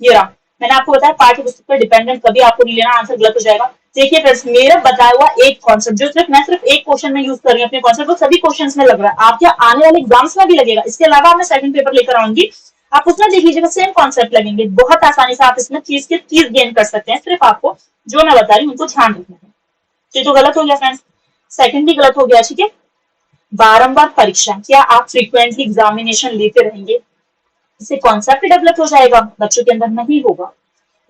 ये रहा। मैंने आपको बताया पाठ्य पुस्तक पर डिपेंडेंट कभी आपको नहीं लेना, आंसर गलत हो जाएगा। देखिए फ्रेंड्स, मेरा बताया हुआ एक कॉन्सेप्ट जो सिर्फ एक क्वेश्चन में यूज कर रही हूँ, अपने कॉन्सेप्ट को सभी क्वेश्चंस में लग रहा है, आपके आने वाले एग्जाम्स में भी लगेगा। इसके अलावा मैं सेकंड पेपर लेकर आऊंगी, आप उसमें देख लीजिएगा, सेम कॉन्सेप्ट लगेंगे, बहुत आसानी से आप इसमें चीज गेन कर सकते हैं। सिर्फ आपको जो मैं बता रही हूँ उनको ध्यान रखना है। ये तो गलत हो गया फ्रेंड्स, सेकंड भी गलत हो गया। ठीक है, बारंबार परीक्षा, क्या आप फ्रीक्वेंटली एग्जामिनेशन लेते रहेंगे, इससे कॉन्सेप्ट डेवलप हो जाएगा, बच्चों के अंदर नहीं होगा,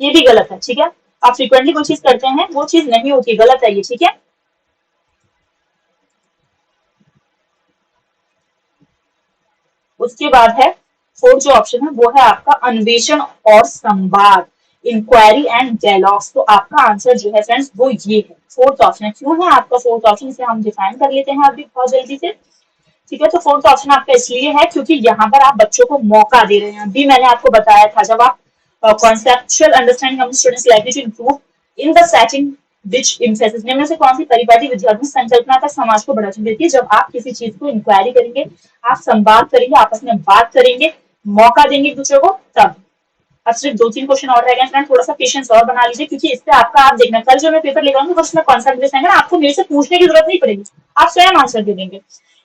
ये भी गलत है। ठीक है, आप फ्रीक्वेंटली कोई चीज करते हैं, वो चीज नहीं होती, गलत है ये। ठीक है, उसके बाद है फोर्थ जो ऑप्शन है, वो है आपका अन्वेषण और संवाद, इंक्वायरी एंड डायलॉग्स। तो आपका आंसर जो है फ्रेंड्स वो ये है, फोर्थ ऑप्शन है। क्यों है आपका फोर्थ ऑप्शन, इसे हम डिफाइन कर लेते हैं अभी बहुत जल्दी से। ठीक है, तो फोर्थ ऑप्शन आपका इसलिए है क्योंकि यहाँ पर आप बच्चों को मौका दे रहे हैं। अभी मैंने आपको बताया था, जब आप conceptual understanding of students likely to improve in the setting which emphasis, निम्न से कौन सी परिपाटी विद्यार्थी संकल्पना तक समाज को बढ़ा देती है? जब आप किसी चीज को इंक्वायरी करेंगे, आप संवाद करेंगे, आपस में बात करेंगे, मौका देंगे एक दूसरे को, तब। अब सिर्फ 2-3 क्वेश्चन और रह गए फ्रेंड, थोड़ा सा पेशेंस और बना लीजिए, क्योंकि इससे आपका, आप देखना कल जो मैं पेपर लेकर आऊंगी उसमें कॉन्सेप्ट बेस्ड आएगा ना, आपको मेरे से पूछने की जरूरत नहीं पड़ेगी, आप स्वयं आंसर दे देंगे।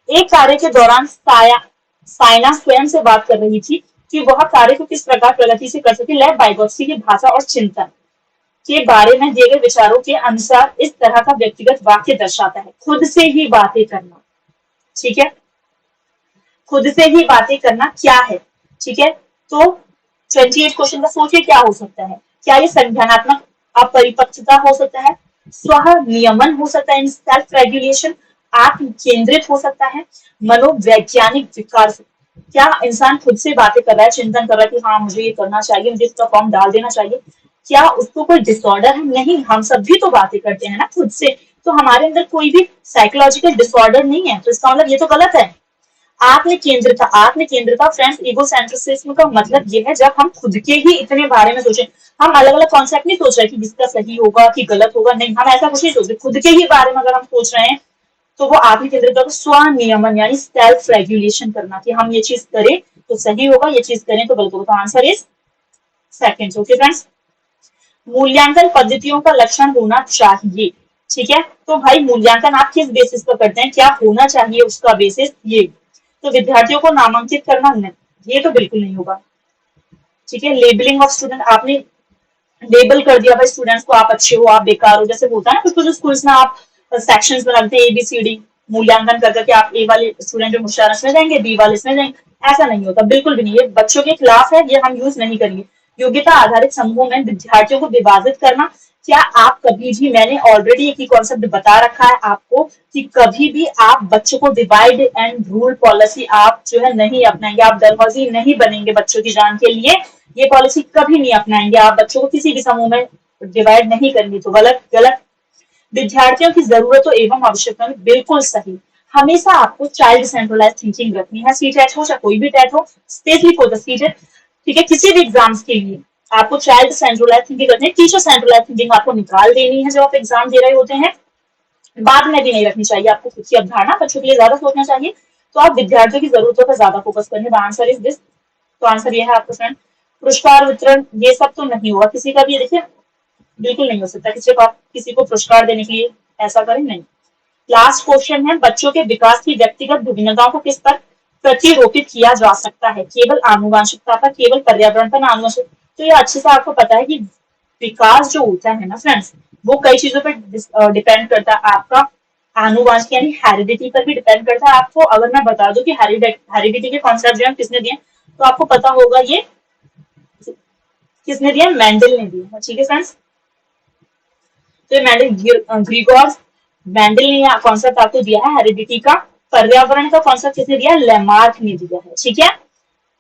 एक कार्य के दौरान साइना स्वयं से बात कर रही थी कि वह कार्य को किस प्रकार प्रगति से कर सके। लेव वाइगोत्स्की की भाषा और चिंतन के बारे में दिए गए विचारों के अनुसार इस तरह का व्यक्तिगत वाक्य दर्शाता है। खुद से ही बातें करना, ठीक है, खुद से ही बातें करना क्या है, ठीक है। तो 28 क्वेश्चन का सोचिए क्या हो सकता है। क्या ये संज्ञानात्मक अपरिपक्वता हो सकता है, स्व नियमन हो सकता है, सेल्फ रेगुलेशन, आत्म केंद्रित हो सकता है, मनोवैज्ञानिक विकार, क्या इंसान खुद से बातें कर रहा है, चिंतन कर रहा है कि हाँ मुझे ये करना चाहिए, मुझे इसका फॉर्म डाल देना चाहिए, क्या उसको कोई डिसऑर्डर है? नहीं, हम सब भी तो बातें करते हैं ना खुद से, तो हमारे अंदर कोई भी साइकोलॉजिकल डिसऑर्डर नहीं है, तो इसका मतलब ये तो गलत है। आत्म केंद्रता फ्रेंड्स, ईगोसेंट्रिसिज्म का मतलब ये है जब हम खुद के ही इतने बारे में सोचें, हम अलग अलग कॉन्सेप्ट नहीं सोच रहे कि किसका सही होगा कि गलत होगा, नहीं, हम ऐसा कुछ नहीं सोच रहे, खुद के ही बारे में अगर हम सोच रहे हैं तो वो आत्म केंद्रित का स्वनियमन यानी सेल्फ रेगुलेशन करना, कि हम ये चीज करें तो सही होगा, ये चीज करें तो गलत होगा। तो answer is second. Okay friends, मूल्यांकन पद्धतियों का लक्षण होना चाहिए, ठीक है। तो भाई मूल्यांकन आप किस बेसिस पर करते हैं, क्या होना चाहिए उसका बेसिस, ये तो विद्यार्थियों को नामांकित करना नहीं, ये तो बिल्कुल नहीं होगा, ठीक है। लेबलिंग ऑफ स्टूडेंट, आपने लेबल कर दिया भाई स्टूडेंट्स को, आप अच्छे हो, आप बेकार हो, जैसे होता है ना कुछ स्कूल्स में आप सेक्शंस बनाते हैं ABCD, मूल्यांकन कर करके आप ए वाले स्टूडेंट जो होशियार इसमें जाएंगे, बी वाले इसमें जाएंगे, ऐसा नहीं होता, बिल्कुल भी नहीं, ये बच्चों के खिलाफ है, ये हम यूज नहीं करेंगे। योग्यता आधारित समूहों में विद्यार्थियों को विभाजित करना, क्या आप कभी भी, मैंने ऑलरेडी एक ही कॉन्सेप्ट बता रखा है आपको कि कभी भी आप बच्चों को डिवाइड एंड रूल पॉलिसी आप जो है नहीं अपनाएंगे, आप दरवाजी नहीं बनेंगे बच्चों की जान के लिए, ये पॉलिसी कभी नहीं अपनाएंगे, आप बच्चों को किसी भी समूह में डिवाइड नहीं करेंगे, तो गलत गलत। विद्यार्थियों की जरूरतों एवं आवश्यकताओं में बिल्कुल सही, हमेशा आपको चाइल्ड सेंट्रलाइज थिंकिंग रखनी है, सीटेट हो चाहे कोई भी टेट हो, स्पेशली फॉर द सीटेट, ठीक है, किसी भी एग्जाम्स के लिए आपको चाइल्ड सेंट्रलाइज थिंकिंग रखनी है, टीचर सेंट्रलाइज थिंकिंग आपको निकाल देनी है जब आप एग्जाम दे रहे होते हैं, बाद में भी नहीं रखनी चाहिए, आपको खुद की अवधारणा बच्चों के लिए ज्यादा सोचना चाहिए, तो आप विद्यार्थियों की जरूरतों पर ज्यादा फोकस करेंगे। द आंसर इज दिस, तो आंसर ये है आपका फ्रेंड। पुरस्कार वितरण ये सब तो नहीं होगा किसी का भी, देखिए बिल्कुल नहीं हो सकता कि सिर्फ आप किसी को पुरस्कार देने के लिए ऐसा करें, नहीं। लास्ट क्वेश्चन है, बच्चों के विकास की व्यक्तिगत विभिन्नताओं को किस पर प्रतिरोपित किया जा सकता है, केवल आनुवंशिकता पर, केवल पर्यावरण पर, आनुवंशिक, तो ये अच्छे से आपको पता है कि विकास जो होता है ना फ्रेंड्स, वो कई चीजों पर डिपेंड करता है, आपका आनुवंशिक यानी हेरिडिटी पर भी डिपेंड करता है। आपको अगर मैं बता दूं कि हेरिडिटी के कॉन्सेप्ट जो है किसने दिए, तो आपको पता होगा ये किसने दिया, मेंडल ने दिया, ठीक है फ्रेंड्स। तो मेंडल, ग्रिगोर मेंडल ने कॉन्सेप्ट आपको दिया है हेरिडिटी का। पर्यावरण का कॉन्सेप्ट किसने दिया, लेमार्क ने दिया है, ठीक है,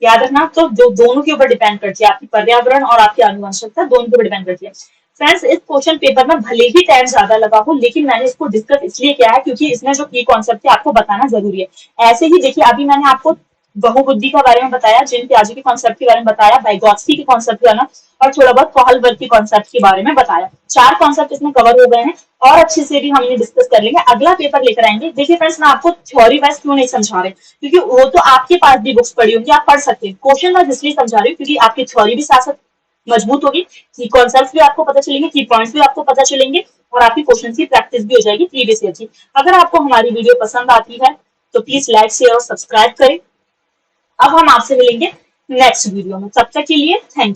याद रखना। तो जो दोनों के ऊपर डिपेंड करती है, आपकी पर्यावरण और आपकी आनुवंशिकता दोनों के ऊपर डिपेंड करती है। फ्रेंड्स, इस क्वेश्चन पेपर में भले ही टाइम ज्यादा लगा हो, लेकिन मैंने इसको डिस्कस इसलिए किया है क्योंकि इसमें जो की कॉन्सेप्ट है आपको बताना जरूरी है। ऐसे ही देखिए, अभी मैंने आपको बहुबुद्धि के बारे में बताया, जिन त्याजी के कॉन्सेप्ट के बारे में बताया, वाइगोत्स्की के कॉन्सेप्ट के बारे में, और थोड़ा बहुत कोहलबर्ग के कॉन्सेप्ट के बारे में बताया। 4 कॉन्सेप्ट इसमें कवर हो गए हैं और अच्छे से भी हमने डिस्कस कर लेंगे। अगला पेपर लेकर आएंगे। देखिए फ्रेंड्स, मैं आपको थ्योरी वाइज क्यों नहीं समझा रहे, क्योंकि वो तो आपके पास भी बुक्स पड़ी होंगी, आप पढ़ सकते हैं। क्वेश्चन वाइज इसलिए समझा रही हूँ क्योंकि आपकी थ्योरी भी साथ साथ मजबूत होगी, की कॉन्सेप्ट भी आपको पता चलेंगे, की पॉइंट्स भी आपको पता चलेंगे, और आपकी क्वेश्चन की प्रैक्टिस भी हो जाएगी प्रीवियस ईयर की। अगर आपको हमारी वीडियो पसंद आती है तो प्लीज लाइक, शेयर और सब्सक्राइब करें। अब हम आपसे मिलेंगे नेक्स्ट वीडियो में, तब तक के लिए थैंक यू।